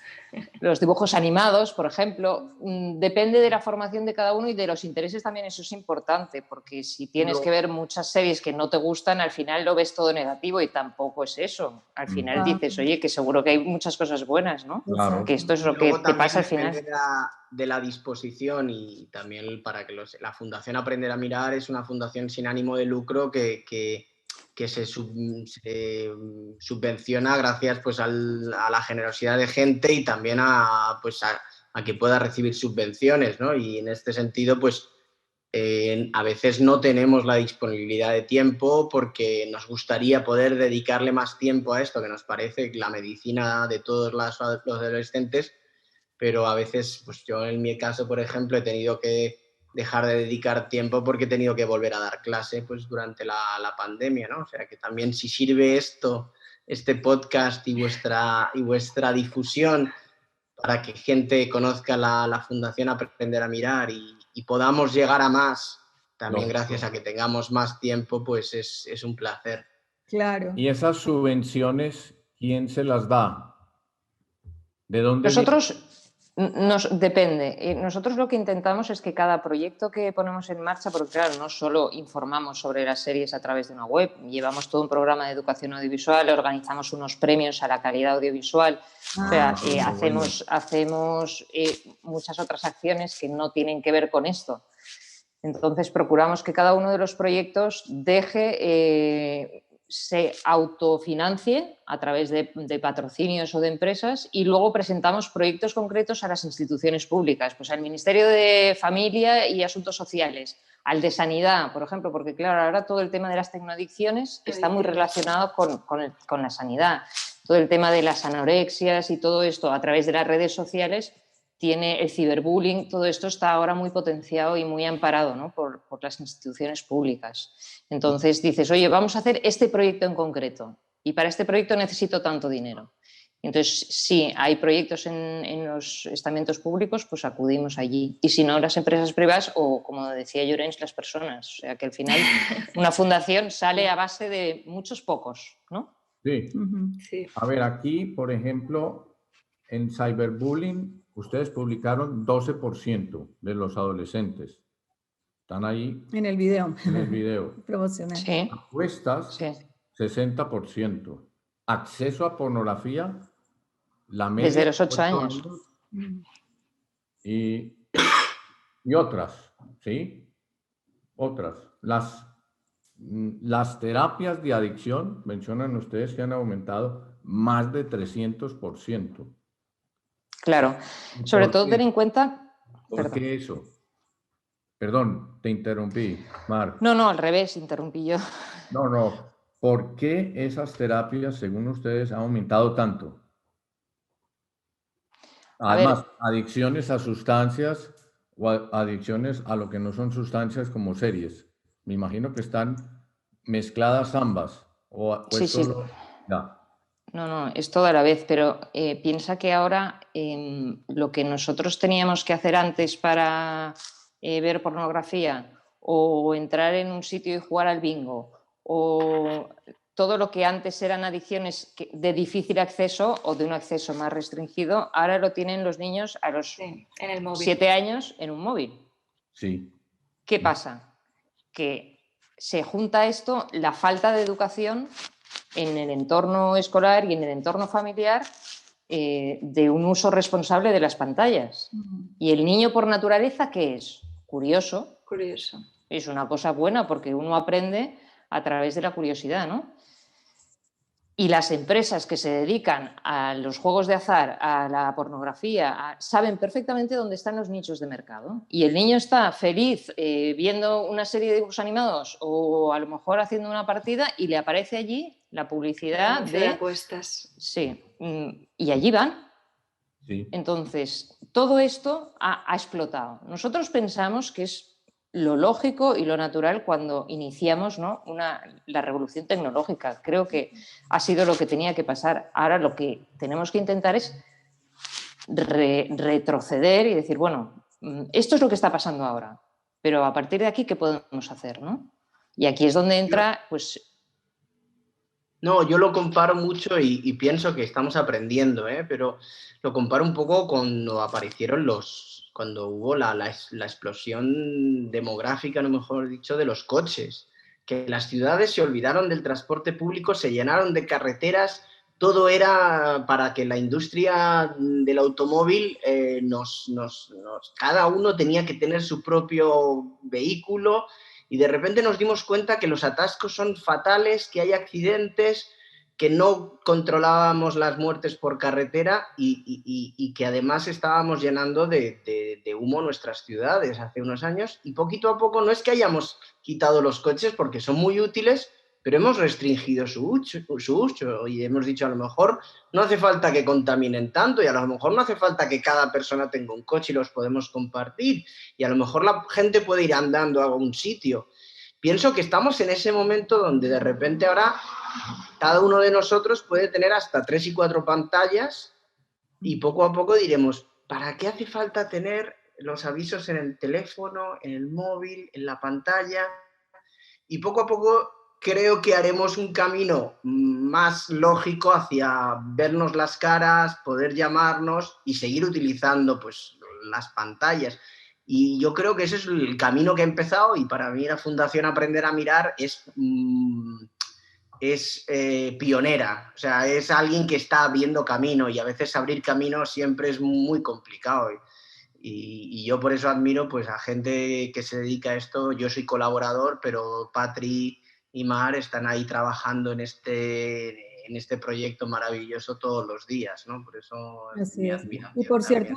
Los dibujos animados, por ejemplo, depende de la formación de cada uno y de los intereses también, eso es importante, porque si tienes que ver muchas series que no te gustan, al final lo ves todo negativo y tampoco es eso. Al final dices, oye, que seguro que hay muchas cosas buenas, ¿no? Claro. Que esto es lo que te pasa al final. De la disposición y también para que la Fundación Aprender a Mirar es una fundación sin ánimo de lucro que se subvenciona gracias pues, a la generosidad de gente y también a que pueda recibir subvenciones, ¿no? Y en este sentido, pues a veces no tenemos la disponibilidad de tiempo porque nos gustaría poder dedicarle más tiempo a esto, que nos parece la medicina de todos los adolescentes, pero a veces, pues yo en mi caso, por ejemplo, he tenido que dejar de dedicar tiempo porque he tenido que volver a dar clase pues, durante la pandemia, ¿no? O sea que también si sirve este podcast y vuestra difusión para que gente conozca la Fundación Aprender a Mirar y podamos llegar a más, también gracias a que tengamos más tiempo, pues es un placer. Claro. ¿Y esas subvenciones, quién se las da? ¿De dónde Nosotros... depende. Nosotros lo que intentamos es que cada proyecto que ponemos en marcha, porque claro, no solo informamos sobre las series a través de una web, llevamos todo un programa de educación audiovisual, organizamos unos premios a la calidad audiovisual, hacemos muchas otras acciones que no tienen que ver con esto. Entonces procuramos que cada uno de los proyectos se autofinancie a través de patrocinios o de empresas y luego presentamos proyectos concretos a las instituciones públicas, pues al Ministerio de Familia y Asuntos Sociales, al de Sanidad, por ejemplo, porque claro, ahora todo el tema de las tecnoadicciones está muy relacionado con la sanidad. Todo el tema de las anorexias y todo esto a través de las redes sociales tiene el ciberbullying, todo esto está ahora muy potenciado y muy amparado, ¿no? por las instituciones públicas. Entonces dices, oye, vamos a hacer este proyecto en concreto y para este proyecto necesito tanto dinero. Entonces, sí, hay proyectos en los estamentos públicos, pues acudimos allí. Y si no, las empresas privadas o, como decía Llorens, las personas. O sea, que al final una fundación sale a base de muchos pocos, ¿no? Sí. Sí. A ver, aquí, por ejemplo, en cyberbullying, ustedes publicaron 12% de los adolescentes. Están ahí. En el video. En el video. Promocional. Sí. Apuestas, sí. 60%. Acceso a pornografía, la media. Desde los 8 años. Y otras, ¿sí? Otras. Las terapias de adicción, mencionan ustedes que han aumentado más de 300%. Claro, sobre todo ten en cuenta... ¿Por qué eso? Perdón, te interrumpí, Mar. No, al revés, interrumpí yo. No. ¿Por qué esas terapias, según ustedes, han aumentado tanto? Además, adicciones a sustancias o adicciones a lo que no son sustancias como series. Me imagino que están mezcladas ambas. Sí. Solo... Ya. No, es todo a la vez, pero piensa que ahora lo que nosotros teníamos que hacer antes para ver pornografía o entrar en un sitio y jugar al bingo o todo lo que antes eran adicciones de difícil acceso o de un acceso más restringido, ahora lo tienen los niños a los 7 años en un móvil. Sí. ¿Qué pasa? Que se junta esto, la falta de educación en el entorno escolar y en el entorno familiar de un uso responsable de las pantallas. Y el niño por naturaleza, ¿qué es? Curioso. Es una cosa buena porque uno aprende a través de la curiosidad, ¿no? Y las empresas que se dedican a los juegos de azar, a la pornografía, saben perfectamente dónde están los nichos de mercado. Y el niño está feliz viendo una serie de dibujos animados o a lo mejor haciendo una partida y le aparece allí la publicidad de apuestas. Sí, y allí van. Sí. Entonces, todo esto ha explotado. Nosotros pensamos que es lo lógico y lo natural cuando iniciamos, ¿no? la revolución tecnológica. Creo que ha sido lo que tenía que pasar. Ahora lo que tenemos que intentar es retroceder y decir, bueno, esto es lo que está pasando ahora, pero a partir de aquí, ¿qué podemos hacer, ¿no? Y aquí es donde entra, pues... No, yo lo comparo mucho y pienso que estamos aprendiendo, pero lo comparo un poco cuando aparecieron cuando hubo la explosión demográfica, no mejor dicho, de los coches, que las ciudades se olvidaron del transporte público, se llenaron de carreteras, todo era para que la industria del automóvil cada uno tenía que tener su propio vehículo. Y de repente nos dimos cuenta que los atascos son fatales, que hay accidentes, que no controlábamos las muertes por carretera y que además estábamos llenando de humo nuestras ciudades hace unos años. Y poquito a poco no es que hayamos quitado los coches porque son muy útiles, pero hemos restringido su uso y hemos dicho a lo mejor no hace falta que contaminen tanto y a lo mejor no hace falta que cada persona tenga un coche y los podemos compartir y a lo mejor la gente puede ir andando a un sitio. Pienso que estamos en ese momento donde de repente ahora cada uno de nosotros puede tener hasta 3 y 4 pantallas y poco a poco diremos, ¿para qué hace falta tener los avisos en el teléfono, en el móvil, en la pantalla? Y poco a poco creo que haremos un camino más lógico hacia vernos las caras, poder llamarnos y seguir utilizando pues, las pantallas. Y yo creo que ese es el camino que ha empezado y para mí la Fundación Aprender a Mirar es pionera. O sea, es alguien que está abriendo camino y a veces abrir camino siempre es muy complicado. Y yo por eso admiro pues, a gente que se dedica a esto. Yo soy colaborador, pero Patri y Mar están ahí trabajando en este proyecto maravilloso todos los días, ¿no? Por eso es mi admiración. Y por cierto,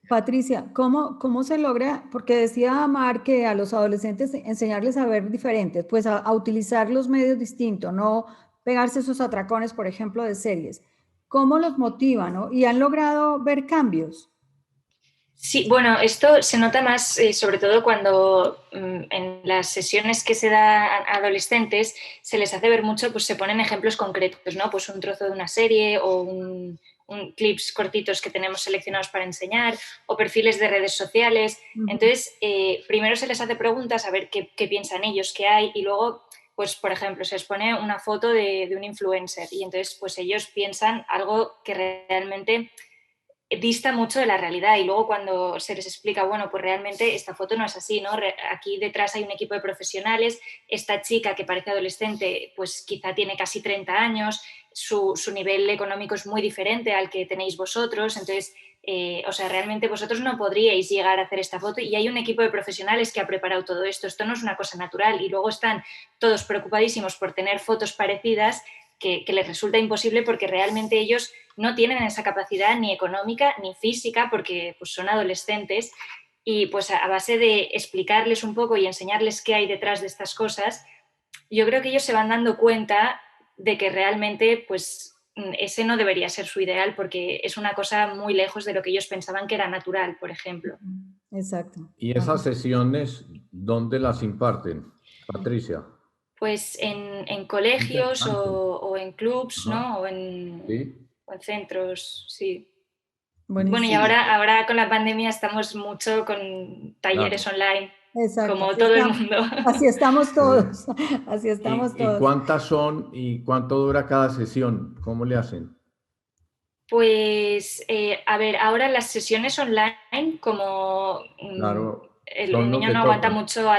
Patricia, ¿cómo se logra? Porque decía Mar que a los adolescentes enseñarles a ver diferentes, pues a utilizar los medios distintos, no pegarse esos atracones, por ejemplo, de series. ¿Cómo los motivan, no? ¿Y han logrado ver cambios? Sí, bueno, esto se nota más sobre todo cuando en las sesiones que se da a adolescentes se les hace ver mucho, pues se ponen ejemplos concretos, ¿no? Pues un trozo de una serie o un clips cortitos que tenemos seleccionados para enseñar o perfiles de redes sociales. Entonces, primero se les hace preguntas a ver qué piensan ellos, qué hay y luego, pues por ejemplo, se les pone una foto de un influencer y entonces pues ellos piensan algo que realmente dista mucho de la realidad y luego cuando se les explica, bueno, pues realmente esta foto no es así, ¿no? Aquí detrás hay un equipo de profesionales, esta chica que parece adolescente, pues quizá tiene casi 30 años, su nivel económico es muy diferente al que tenéis vosotros, entonces, o sea, realmente vosotros no podríais llegar a hacer esta foto y hay un equipo de profesionales que ha preparado todo esto no es una cosa natural y luego están todos preocupadísimos por tener fotos parecidas que les resulta imposible porque realmente ellos no tienen esa capacidad ni económica ni física porque pues, son adolescentes y pues a base de explicarles un poco y enseñarles qué hay detrás de estas cosas, yo creo que ellos se van dando cuenta de que realmente pues ese no debería ser su ideal porque es una cosa muy lejos de lo que ellos pensaban que era natural, por ejemplo. Exacto. ¿Y esas sesiones dónde las imparten, Patricia? Pues en colegios o en clubs, ¿no? O en centros, sí. Buenísimo. Bueno, y ahora con la pandemia estamos mucho con talleres online. Exacto, como todo el mundo. Así estamos todos, así estamos todos. ¿Y cuántas son y cuánto dura cada sesión? ¿Cómo le hacen? Pues, a ver, ahora las sesiones online, como Claro, el niño no aguanta mucho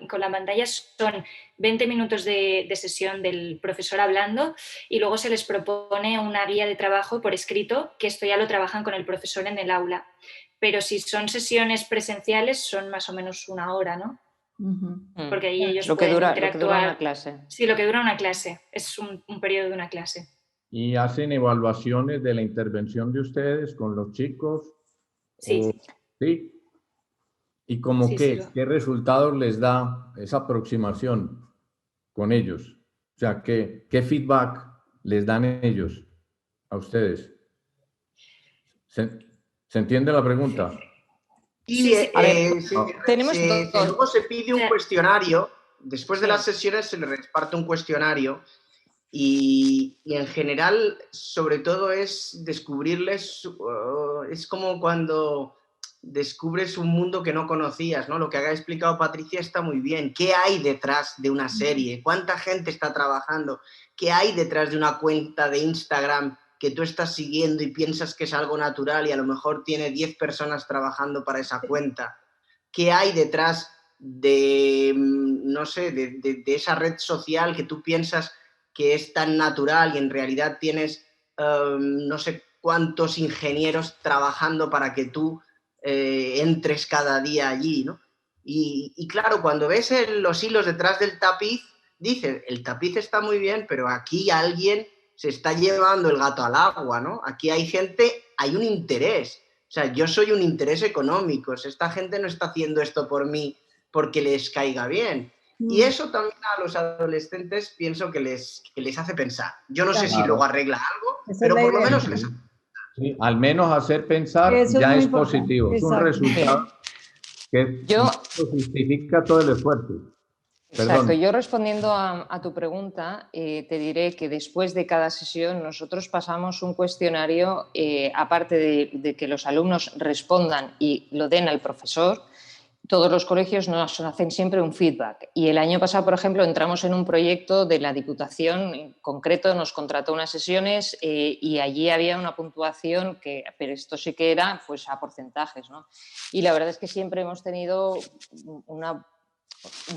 con la pantalla, son 20 minutos de sesión del profesor hablando y luego se les propone una guía de trabajo por escrito, que esto ya lo trabajan con el profesor en el aula. Pero si son sesiones presenciales, son más o menos una hora, ¿no? Porque ahí ellos lo que pueden dura, interactuar. Lo que dura una clase. Sí, lo que dura una clase. Es un periodo de una clase. ¿Y hacen evaluaciones de la intervención de ustedes con los chicos? Sí. ¿Sí? ¿Y como qué resultados les da esa aproximación con ellos? O sea, ¿qué feedback les dan ellos a ustedes? ¿Se entiende la pregunta? Y tenemos luego se pide un cuestionario, después de las sesiones se le reparte un cuestionario y en general, sobre todo es descubrirles, es como cuando descubres un mundo que no conocías, ¿no? Lo que ha explicado Patricia está muy bien. ¿Qué hay detrás de una serie? ¿Cuánta gente está trabajando? ¿Qué hay detrás de una cuenta de Instagram que tú estás siguiendo y piensas que es algo natural y a lo mejor tiene 10 personas trabajando para esa cuenta? ¿Qué hay detrás de, no sé, de esa red social que tú piensas que es tan natural y en realidad tienes no sé cuántos ingenieros trabajando para que tú entres cada día allí, ¿no? Y claro, cuando ves los hilos detrás del tapiz, dices, el tapiz está muy bien, pero aquí alguien se está llevando el gato al agua, ¿no? Aquí hay gente, hay un interés. O sea, yo soy un interés económico. Esta gente no está haciendo esto por mí porque les caiga bien. Y eso también a los adolescentes pienso que les hace pensar. Yo no sé si luego arregla algo, pero por lo menos les hace pensar. Sí, al menos hacer pensar eso ya es importante. positivo. Exacto. Es un resultado que justifica todo el esfuerzo. Exacto, Perdón. yo respondiendo a tu pregunta, te diré que después de cada sesión nosotros pasamos un cuestionario, aparte de que los alumnos respondan y lo den al profesor. Todos los colegios nos hacen siempre un feedback y el año pasado, por ejemplo, entramos en un proyecto de la Diputación, en concreto nos contrató unas sesiones y allí había una puntuación pero esto sí que era pues a porcentajes, ¿no? Y la verdad es que siempre hemos tenido un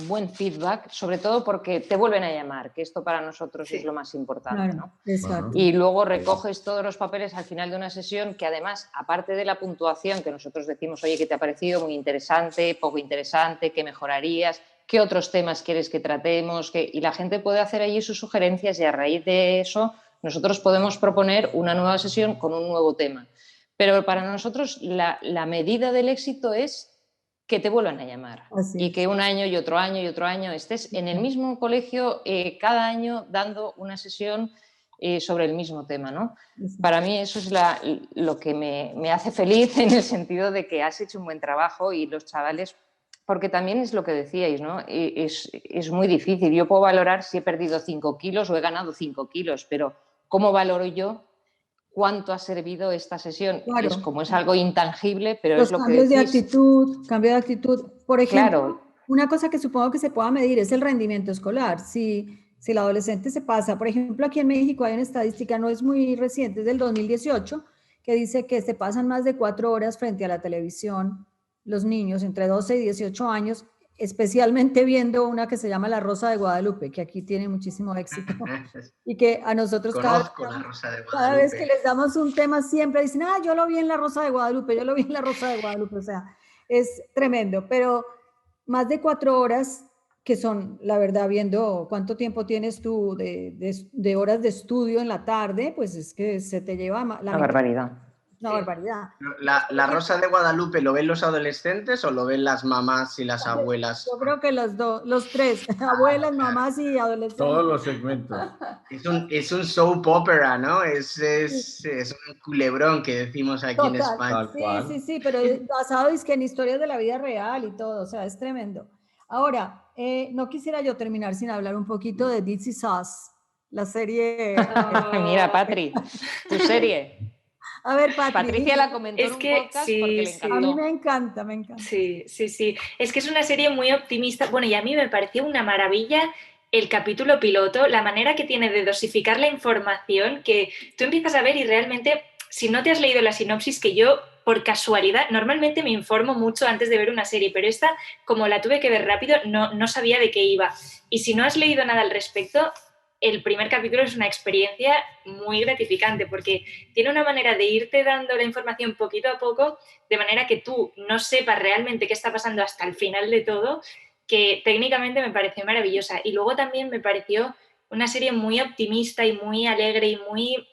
buen feedback, sobre todo porque te vuelven a llamar, que esto para nosotros es lo más importante, ¿no? Exacto. Y luego recoges todos los papeles al final de una sesión que además, aparte de la puntuación que nosotros decimos, oye, ¿qué te ha parecido? Muy interesante, poco interesante, ¿qué mejorarías? ¿Qué otros temas quieres que tratemos? Y la gente puede hacer allí sus sugerencias y a raíz de eso nosotros podemos proponer una nueva sesión con un nuevo tema. Pero para nosotros la medida del éxito es que te vuelvan a llamar y que un año y otro año y otro año estés en el mismo colegio cada año dando una sesión sobre el mismo tema, ¿no? Para mí eso es lo que me hace feliz en el sentido de que has hecho un buen trabajo y los chavales, porque también es lo que decíais, ¿no? Es muy difícil. Yo puedo valorar si he perdido 5 kilos o he ganado 5 kilos, pero ¿cómo valoro yo cuánto ha servido esta sesión? Claro. Como es algo intangible, pero los es lo que cambios decís. Cambio de actitud. Por ejemplo, Claro. Una cosa que supongo que se pueda medir es el rendimiento escolar. Si el adolescente se pasa, por ejemplo, aquí en México hay una estadística, no es muy reciente, es del 2018, que dice que se pasan más de 4 horas frente a la televisión los niños entre 12 y 18 años, especialmente viendo una que se llama La Rosa de Guadalupe, que aquí tiene muchísimo éxito, y que a nosotros cada vez que les damos un tema siempre dicen, yo lo vi en La Rosa de Guadalupe, yo lo vi en La Rosa de Guadalupe, o sea, es tremendo, pero más de 4 horas que son, la verdad, viendo cuánto tiempo tienes tú de horas de estudio en la tarde, pues es que se te lleva la barbaridad. Una barbaridad. ¿La Rosa de Guadalupe lo ven los adolescentes o lo ven las mamás y las abuelas? Yo creo que los tres, abuelas, mamás y adolescentes. Todos los segmentos. Es un soap opera, ¿no? Es un culebrón que decimos aquí en España. Sí, pero basado en historias de la vida real y todo, o sea, es tremendo. Ahora, no quisiera yo terminar sin hablar un poquito de This Is Us, la serie. Mira, Patri, tu serie. A ver, Patricia la comentó en un podcast porque le encantó. A mí me encanta. Sí. Es que es una serie muy optimista. Bueno, y a mí me pareció una maravilla el capítulo piloto, la manera que tiene de dosificar la información que tú empiezas a ver y realmente, si no te has leído la sinopsis, que yo, por casualidad, normalmente me informo mucho antes de ver una serie, pero esta, como la tuve que ver rápido, no sabía de qué iba. Y si no has leído nada al respecto, el primer capítulo es una experiencia muy gratificante porque tiene una manera de irte dando la información poquito a poco, de manera que tú no sepas realmente qué está pasando hasta el final de todo, que técnicamente me pareció maravillosa. Y luego también me pareció una serie muy optimista y muy alegre y muy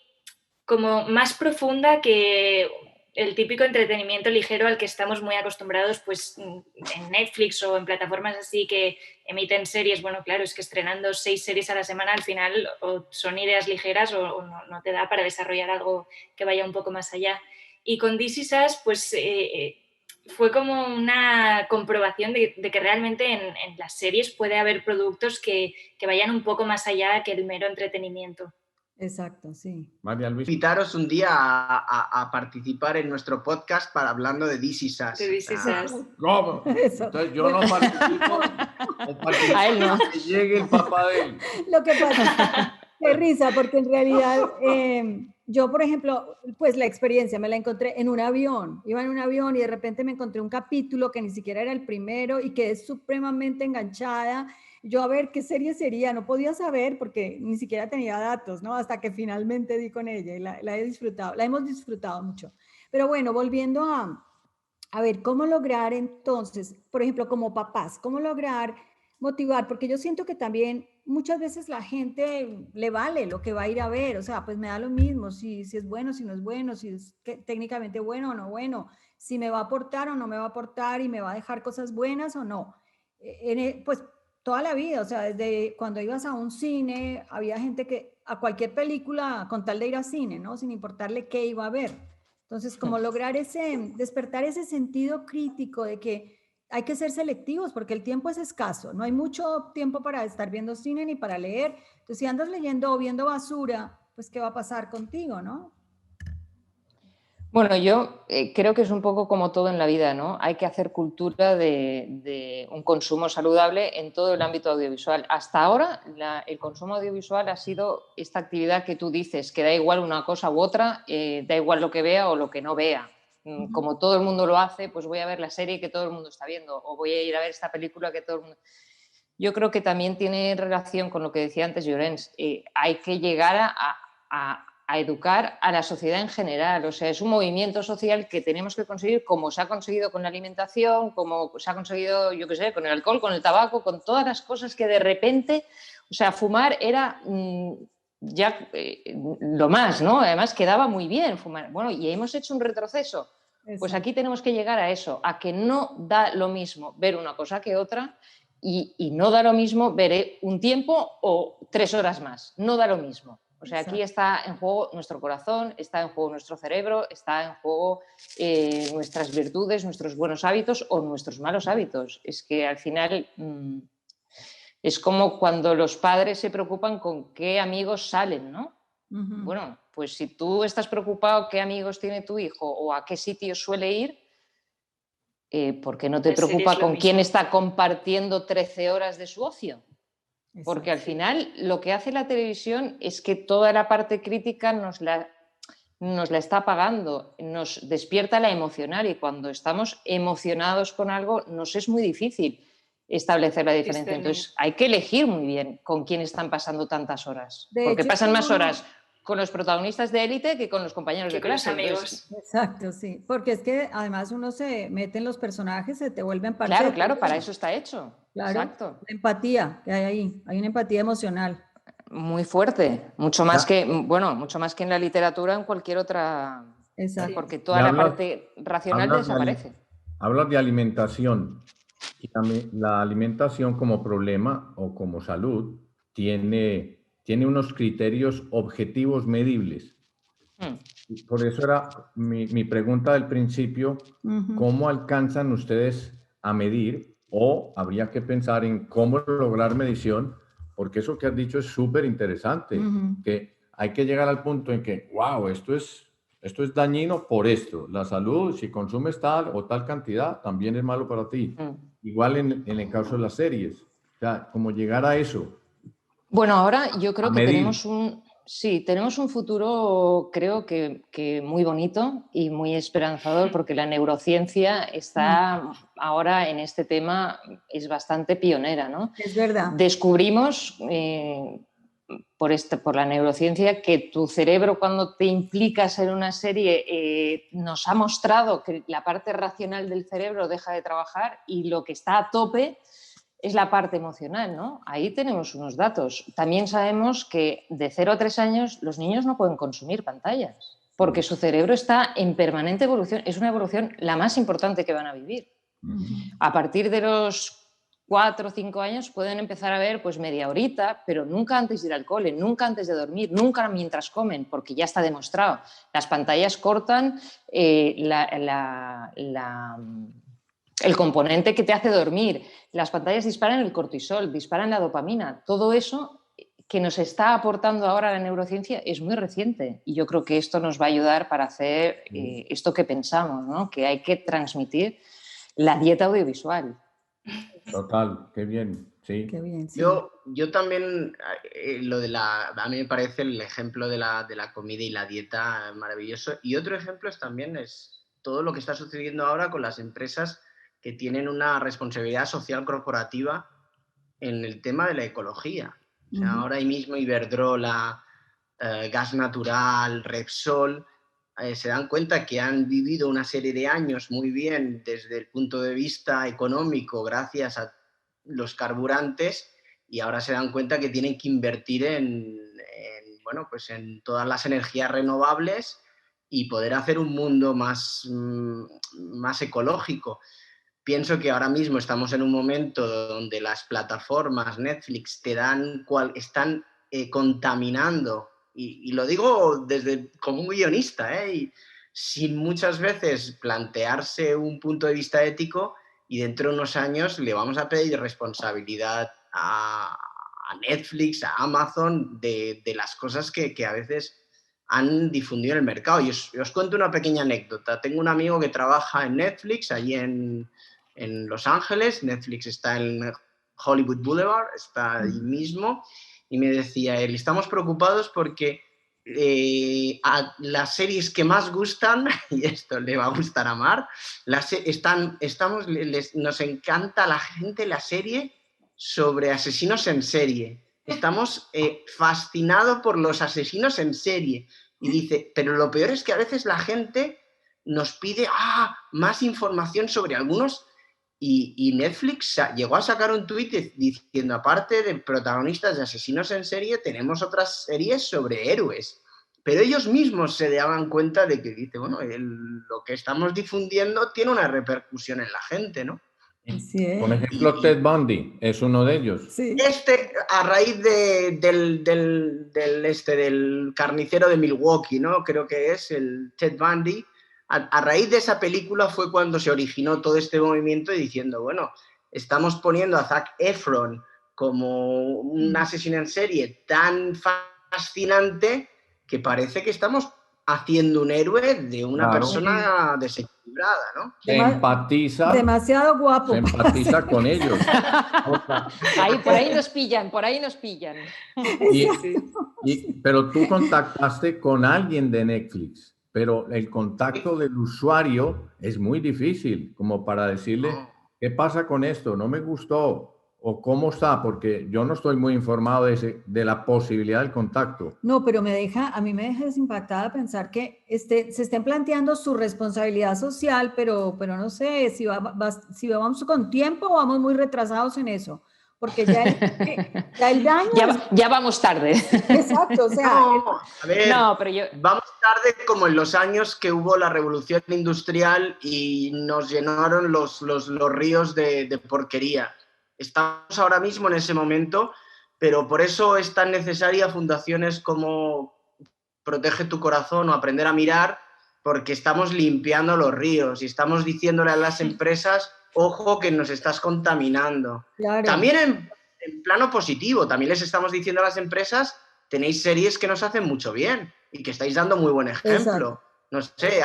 como más profunda que el típico entretenimiento ligero al que estamos muy acostumbrados pues en Netflix o en plataformas así que emiten series. Bueno, claro, es que estrenando 6 series a la semana al final o son ideas ligeras o no te da para desarrollar algo que vaya un poco más allá. Y con This Is Us, pues fue como una comprobación de que realmente en las series puede haber productos que vayan un poco más allá que el mero entretenimiento. Exacto, sí. María Luisa. Invitaros un día a participar en nuestro podcast para hablando de This Is Us. De This Is Us. ¿Cómo? Entonces yo no participo o participo a él no. Que llegue el papá de él. Lo que pasa, qué risa, porque en realidad yo, por ejemplo, pues la experiencia me la encontré en un avión. Iba en un avión y de repente me encontré un capítulo que ni siquiera era el primero y quedé supremamente enganchada. Yo a ver qué serie sería, no podía saber porque ni siquiera tenía datos, ¿no? Hasta que finalmente di con ella y la he disfrutado, la hemos disfrutado mucho. Pero bueno, volviendo a ver, ¿cómo lograr entonces, por ejemplo, como papás, cómo lograr motivar? Porque yo siento que también muchas veces la gente le vale lo que va a ir a ver, o sea, pues me da lo mismo si es bueno, si no es bueno, si es técnicamente bueno o no bueno, si me va a aportar o no me va a aportar y me va a dejar cosas buenas o no. Pues toda la vida, o sea, desde cuando ibas a un cine, había gente que a cualquier película, con tal de ir al cine, ¿no? Sin importarle qué iba a ver. Entonces, como lograr despertar ese sentido crítico de que hay que ser selectivos porque el tiempo es escaso, no hay mucho tiempo para estar viendo cine ni para leer. Entonces, si andas leyendo o viendo basura, pues, ¿qué va a pasar contigo, no? Bueno, yo creo que es un poco como todo en la vida, ¿no? Hay que hacer cultura de un consumo saludable en todo el ámbito audiovisual. Hasta ahora, el consumo audiovisual ha sido esta actividad que tú dices, que da igual una cosa u otra, da igual lo que vea o lo que no vea. Como todo el mundo lo hace, pues voy a ver la serie que todo el mundo está viendo o voy a ir a ver esta película que todo el mundo... Yo creo que también tiene relación con lo que decía antes Llorens. Hay que llegar a educar a la sociedad en general. O sea, es un movimiento social que tenemos que conseguir como se ha conseguido con la alimentación, como se ha conseguido, yo qué sé, con el alcohol, con el tabaco, con todas las cosas que de repente, o sea, fumar era ya lo más, ¿no? Además quedaba muy bien fumar. Bueno, y hemos hecho un retroceso. Pues aquí tenemos que llegar a eso, a que no da lo mismo ver una cosa que otra y no da lo mismo ver un tiempo o 3 horas más. No da lo mismo. O sea, aquí está en juego nuestro corazón, está en juego nuestro cerebro, está en juego nuestras virtudes, nuestros buenos hábitos o nuestros malos hábitos. Es que al final es como cuando los padres se preocupan con qué amigos salen, ¿no? Bueno, pues si tú estás preocupado qué amigos tiene tu hijo o a qué sitio suele ir, ¿por qué no te preocupa con quién está compartiendo 13 horas de su ocio? Porque al final lo que hace la televisión es que toda la parte crítica nos la está apagando, nos despierta la emocional y cuando estamos emocionados con algo nos es muy difícil establecer la diferencia. Entonces hay que elegir muy bien con quién están pasando tantas horas, porque pasan más horas con los protagonistas de Élite que con los compañeros de clase. Con los amigos. Exacto, sí. Porque es que además uno se mete en los personajes, se te vuelven parte. Claro, para eso está hecho. Claro, exacto. La empatía que hay ahí, hay una empatía emocional. Muy fuerte, mucho más que en la literatura o en cualquier otra. Exacto. Porque toda la parte racional desaparece. Hablas de alimentación y también la alimentación como problema o como salud tiene unos criterios objetivos medibles. Por eso era mi pregunta del principio, ¿cómo alcanzan ustedes a medir? O habría que pensar en cómo lograr medición, porque eso que has dicho es súper interesante, que hay que llegar al punto en que, wow, esto es dañino por esto. La salud, si consumes tal o tal cantidad, también es malo para ti. Igual en el caso de las series. O sea, como llegar a eso. Bueno, ahora yo creo que tenemos un futuro, creo que muy bonito y muy esperanzador, porque la neurociencia está ahora en este tema, es bastante pionera, ¿no? Es verdad. Descubrimos por la neurociencia que tu cerebro, cuando te implicas en una serie, nos ha mostrado que la parte racional del cerebro deja de trabajar y lo que está a tope es la parte emocional, ¿no? Ahí tenemos unos datos. También sabemos que de 0 a 3 años los niños no pueden consumir pantallas porque su cerebro está en permanente evolución. Es una evolución la más importante que van a vivir. A partir de los 4 o 5 años pueden empezar a ver pues media horita, pero nunca antes de ir al cole, nunca antes de dormir, nunca mientras comen, porque ya está demostrado. Las pantallas cortan el componente que te hace dormir. Las pantallas disparan el cortisol, disparan la dopamina. Todo eso que nos está aportando ahora la neurociencia es muy reciente y yo creo que esto nos va a ayudar para hacer esto que pensamos, ¿no? Que hay que transmitir la dieta audiovisual. Total, qué bien, sí. Qué bien, sí. Yo también, a mí me parece el ejemplo de la comida y la dieta maravilloso. Y otro ejemplo también es todo lo que está sucediendo ahora con las empresas que tienen una responsabilidad social corporativa en el tema de la ecología. O sea, ahora mismo Iberdrola, Gas Natural, Repsol, se dan cuenta que han vivido una serie de años muy bien desde el punto de vista económico gracias a los carburantes y ahora se dan cuenta que tienen que invertir en todas las energías renovables y poder hacer un mundo más ecológico. Pienso que ahora mismo estamos en un momento donde las plataformas Netflix están contaminando, y lo digo como un guionista, y sin muchas veces plantearse un punto de vista ético, y dentro de unos años le vamos a pedir responsabilidad a Netflix, a Amazon, de las cosas que a veces han difundido en el mercado. Y os cuento una pequeña anécdota. Tengo un amigo que trabaja en Netflix, allí en Los Ángeles. Netflix está en Hollywood Boulevard, está ahí mismo, y me decía él, estamos preocupados porque a las series que más gustan, y esto le va a gustar a Mar, nos encanta a la gente la serie sobre asesinos en serie. Estamos fascinados por los asesinos en serie. Y dice, pero lo peor es que a veces la gente nos pide más información sobre algunos. Y Netflix llegó a sacar un tuit diciendo, aparte de protagonistas de asesinos en serie, tenemos otras series sobre héroes. Pero ellos mismos se daban cuenta de que, dice, bueno, lo que estamos difundiendo tiene una repercusión en la gente, ¿no? Sí, Por ejemplo, Ted Bundy es uno de ellos. Sí. A raíz del carnicero de Milwaukee, ¿no? Creo que es el Ted Bundy. A raíz de esa película fue cuando se originó todo este movimiento y diciendo, bueno, estamos poniendo a Zac Efron como un asesino en serie tan fascinante que parece que estamos haciendo un héroe de una persona desequilibrada, ¿no? Se empatiza. Demasiado guapo. Se empatiza con ellos. Por ahí nos pillan. Pero tú contactaste con alguien de Netflix. Pero el contacto del usuario es muy difícil, como para decirle, ¿qué pasa con esto? No me gustó. ¿O cómo está? Porque yo no estoy muy informado de la posibilidad del contacto. No, pero a mí me deja desimpactada pensar que se estén planteando su responsabilidad social, pero no sé si vamos con tiempo o vamos muy retrasados en eso. Porque ya el daño... ya vamos tarde. Exacto, o sea... No, a ver, vamos tarde como en los años que hubo la revolución industrial y nos llenaron los ríos de porquería. Estamos ahora mismo en ese momento, pero por eso es tan necesaria fundaciones como Protege tu Corazón o Aprender a Mirar, porque estamos limpiando los ríos y estamos diciéndole a las empresas, ojo que nos estás contaminando. Claro. También en plano positivo, también les estamos diciendo a las empresas, tenéis series que nos hacen mucho bien y que estáis dando muy buen ejemplo. Exacto. No sé,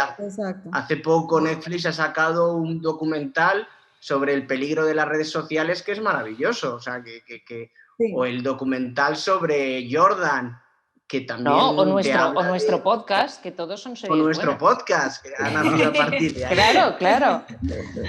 hace poco Netflix ha sacado un documental sobre el peligro de las redes sociales que es maravilloso, o sea, sí. O el documental sobre Jordan, que también... No, o nuestro podcast, que todos son series. O nuestro podcast, que ha nacido a partir de ahí. Claro.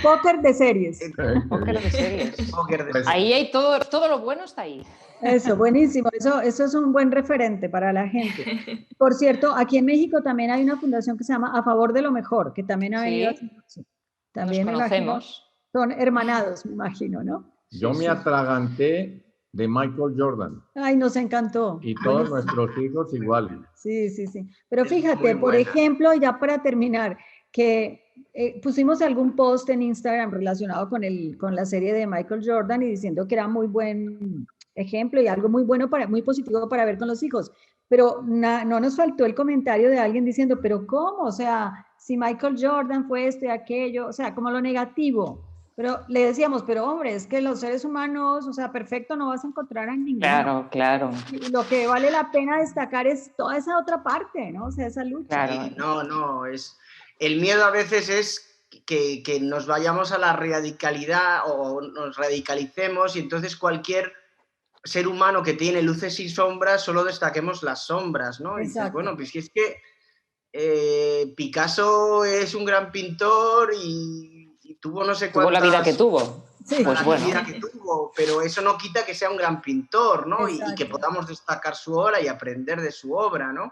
Póker de series. Póker de series. Ahí hay todo lo bueno está ahí. Eso, buenísimo. Eso es un buen referente para la gente. Por cierto, aquí en México también hay una fundación que se llama A Favor de lo Mejor, que también ha venido... Sí. También nos conocemos. Son hermanados, me imagino, ¿no? Yo me atraganté de Michael Jordan. Ay, nos encantó. Y todos nuestros hijos igual. Sí. Pero fíjate, por ejemplo, ya para terminar, que pusimos algún post en Instagram relacionado con la serie de Michael Jordan y diciendo que era muy buen ejemplo y algo muy bueno, muy positivo para ver con los hijos. Pero no nos faltó el comentario de alguien diciendo, pero ¿cómo? O sea, si Michael Jordan fue esto y aquello, o sea, como lo negativo. Pero le decíamos, pero hombre, es que los seres humanos, o sea, perfecto no vas a encontrar a ninguno. Claro. Y lo que vale la pena destacar es toda esa otra parte, ¿no? O sea, esa lucha. Claro. Sí, no, el miedo a veces es que nos vayamos a la radicalidad o nos radicalicemos y entonces cualquier ser humano que tiene luces y sombras, solo destaquemos las sombras, ¿no? Y dices, bueno, pues es que Picasso es un gran pintor y tuvo no sé cuántas... Tuvo la vida que tuvo. Sí. Pues bueno. La vida que tuvo, pero eso no quita que sea un gran pintor, ¿no? Y que podamos destacar su obra y aprender de su obra, ¿no?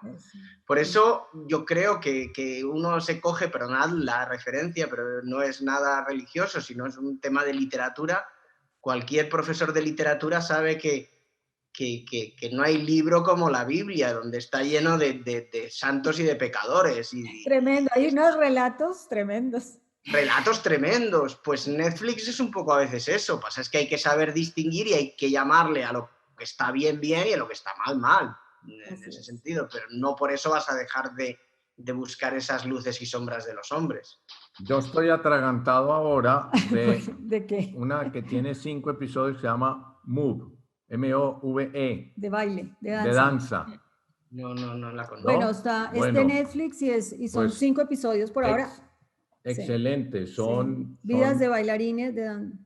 Por eso yo creo que uno se coge, perdonad la referencia, pero no es nada religioso, sino es un tema de literatura. Cualquier profesor de literatura sabe que no hay libro como la Biblia, donde está lleno de santos y de pecadores. Tremendo, hay unos relatos tremendos. Relatos tremendos. Pues Netflix es un poco a veces eso. Pasa es que hay que saber distinguir y hay que llamarle a lo que está bien y a lo que está mal, en ese sentido. Pero no por eso vas a dejar de buscar esas luces y sombras de los hombres. Yo estoy atragantado ahora ¿De qué? Una que tiene 5 episodios que se llama Move, M-O-V-E. De baile, de danza. De danza. No la conozco. Bueno, es de Netflix y son 5 episodios por ahora. Excelente, son... Vidas de bailarines de danza.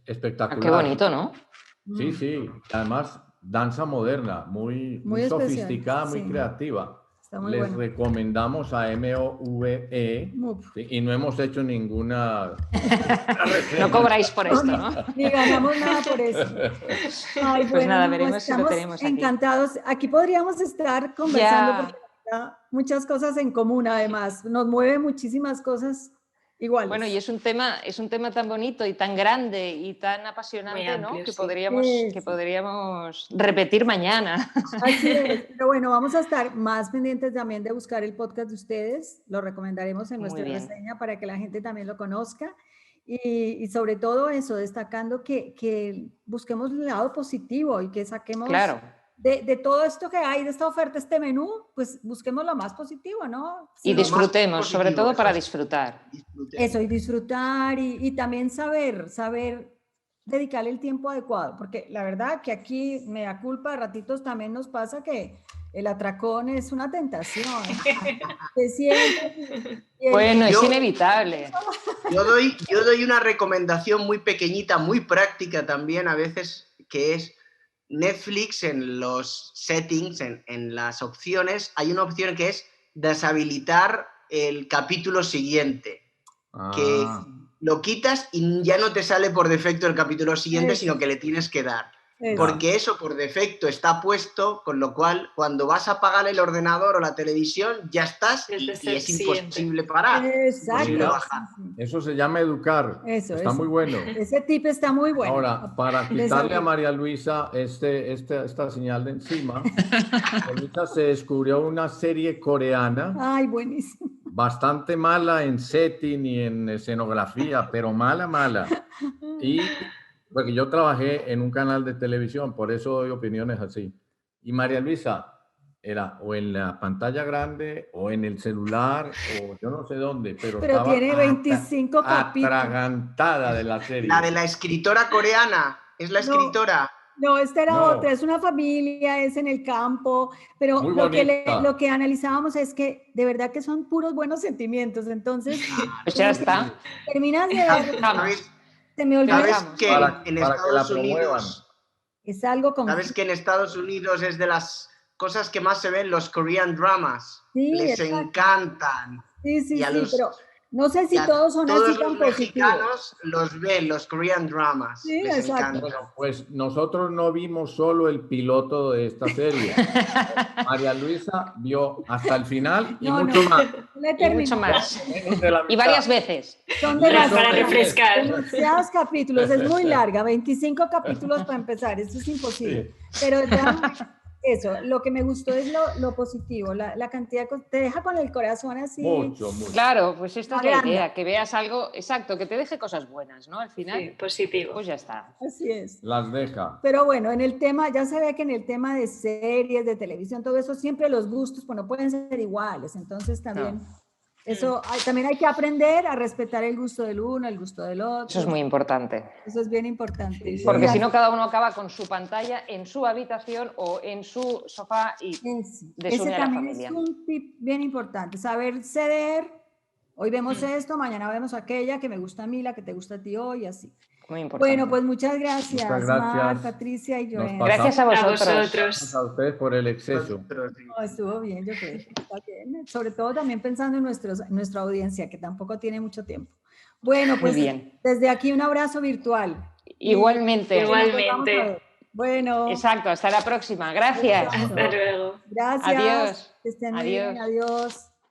Espectacular. Qué bonito, ¿no? Sí. Además, danza moderna, muy sofisticada, muy creativa. Les recomendamos a MOVE y no hemos hecho ninguna... No cobráis por esto, ¿no? Ni ganamos nada por eso. Ay, pues nada, veremos si lo tenemos aquí. Encantados. Aquí podríamos estar conversando porque muchas cosas en común además. Nos mueve muchísimas cosas iguales. Bueno, y es un tema tan bonito y tan grande y tan apasionante, amplio, ¿no? Que podríamos repetir mañana. Así es. Pero bueno, vamos a estar más pendientes también de buscar el podcast de ustedes. Lo recomendaremos en nuestra reseña para que la gente también lo conozca. Y sobre todo eso, destacando que busquemos el lado positivo y que saquemos... Claro. De todo esto que hay, de esta oferta, este menú, pues busquemos lo más positivo, ¿no? Sí, y disfrutemos, sobre todo para disfrutar. Eso, y disfrutar y también saber dedicarle el tiempo adecuado, porque la verdad que aquí me da culpa, de ratitos también nos pasa que el atracón es una tentación. Bueno, es inevitable. Yo doy una recomendación muy pequeñita, muy práctica también a veces, que es Netflix en los settings, en las opciones, hay una opción que es deshabilitar el capítulo siguiente. Que lo quitas y ya no te sale por defecto el capítulo siguiente, sino que le tienes que dar. Porque eso por defecto está puesto, con lo cual cuando vas a apagar el ordenador o la televisión ya estás y es imposible parar. Exacto. Eso se llama educar. Está muy bueno. Ese tip está muy bueno. Ahora, para quitarle a María Luisa esta señal de encima, ahorita se descubrió una serie coreana. Ay, buenísimo. Bastante mala en setting y en escenografía, pero mala. Y porque yo trabajé en un canal de televisión, por eso doy opiniones así. Y María Luisa era o en la pantalla grande o en el celular o yo no sé dónde, pero estaba tiene 25 capítulos. Atragantada de la serie. La de la escritora coreana, es la escritora. No, esta era otra, es una familia, es en el campo, pero lo que analizábamos es que de verdad que son puros buenos sentimientos, entonces... Pues ya está. Terminas de ver... Se me olvidó. ¿Sabes que en Estados Unidos es algo como... ¿Sabes que en Estados Unidos es de las cosas que más se ven los Korean dramas? Sí, les encantan. Sí, pero no sé si todos son así tan positivos. Todos los mexicanos los ven, los Korean dramas. Sí, les exacto. Bueno, pues nosotros no vimos solo el piloto de esta serie. María Luisa vio hasta el final y mucho más. Y mucho más. Y varias veces. Son de las para refrescar. Demasiados capítulos, es muy larga, 25 capítulos para empezar, eso es imposible. Sí. Pero ya... Eso, lo que me gustó es lo positivo, la cantidad, te deja con el corazón así. Mucho. Claro, pues esta es la idea, que veas algo, exacto, que te deje cosas buenas, ¿no? Al final, sí, positivo. Pues ya está. Así es. Las deja. Pero bueno, en el tema, ya se ve que en el tema de series, de televisión, todo eso, siempre los gustos, pues no pueden ser iguales, entonces también... No. Eso también hay que aprender a respetar el gusto del uno, el gusto del otro. Eso es muy importante. Eso es bien importante. Porque si no, cada uno acaba con su pantalla en su habitación o en su sofá y desune a la familia. Ese también es un tip bien importante, saber ceder. Hoy vemos esto, mañana vemos aquella que me gusta a mí, la que te gusta a ti hoy, así. Muy importante. Bueno, pues muchas gracias. Mar, Patricia y Joel. Gracias a vosotros. Gracias a ustedes por el exceso. No, estuvo bien, yo creo. Está bien. Sobre todo también pensando en nuestra audiencia, que tampoco tiene mucho tiempo. Bueno, pues desde aquí un abrazo virtual. Igualmente. Igualmente. Bueno. Exacto, hasta la próxima. Gracias. Hasta luego. Gracias. Adiós. Que estén bien. Adiós.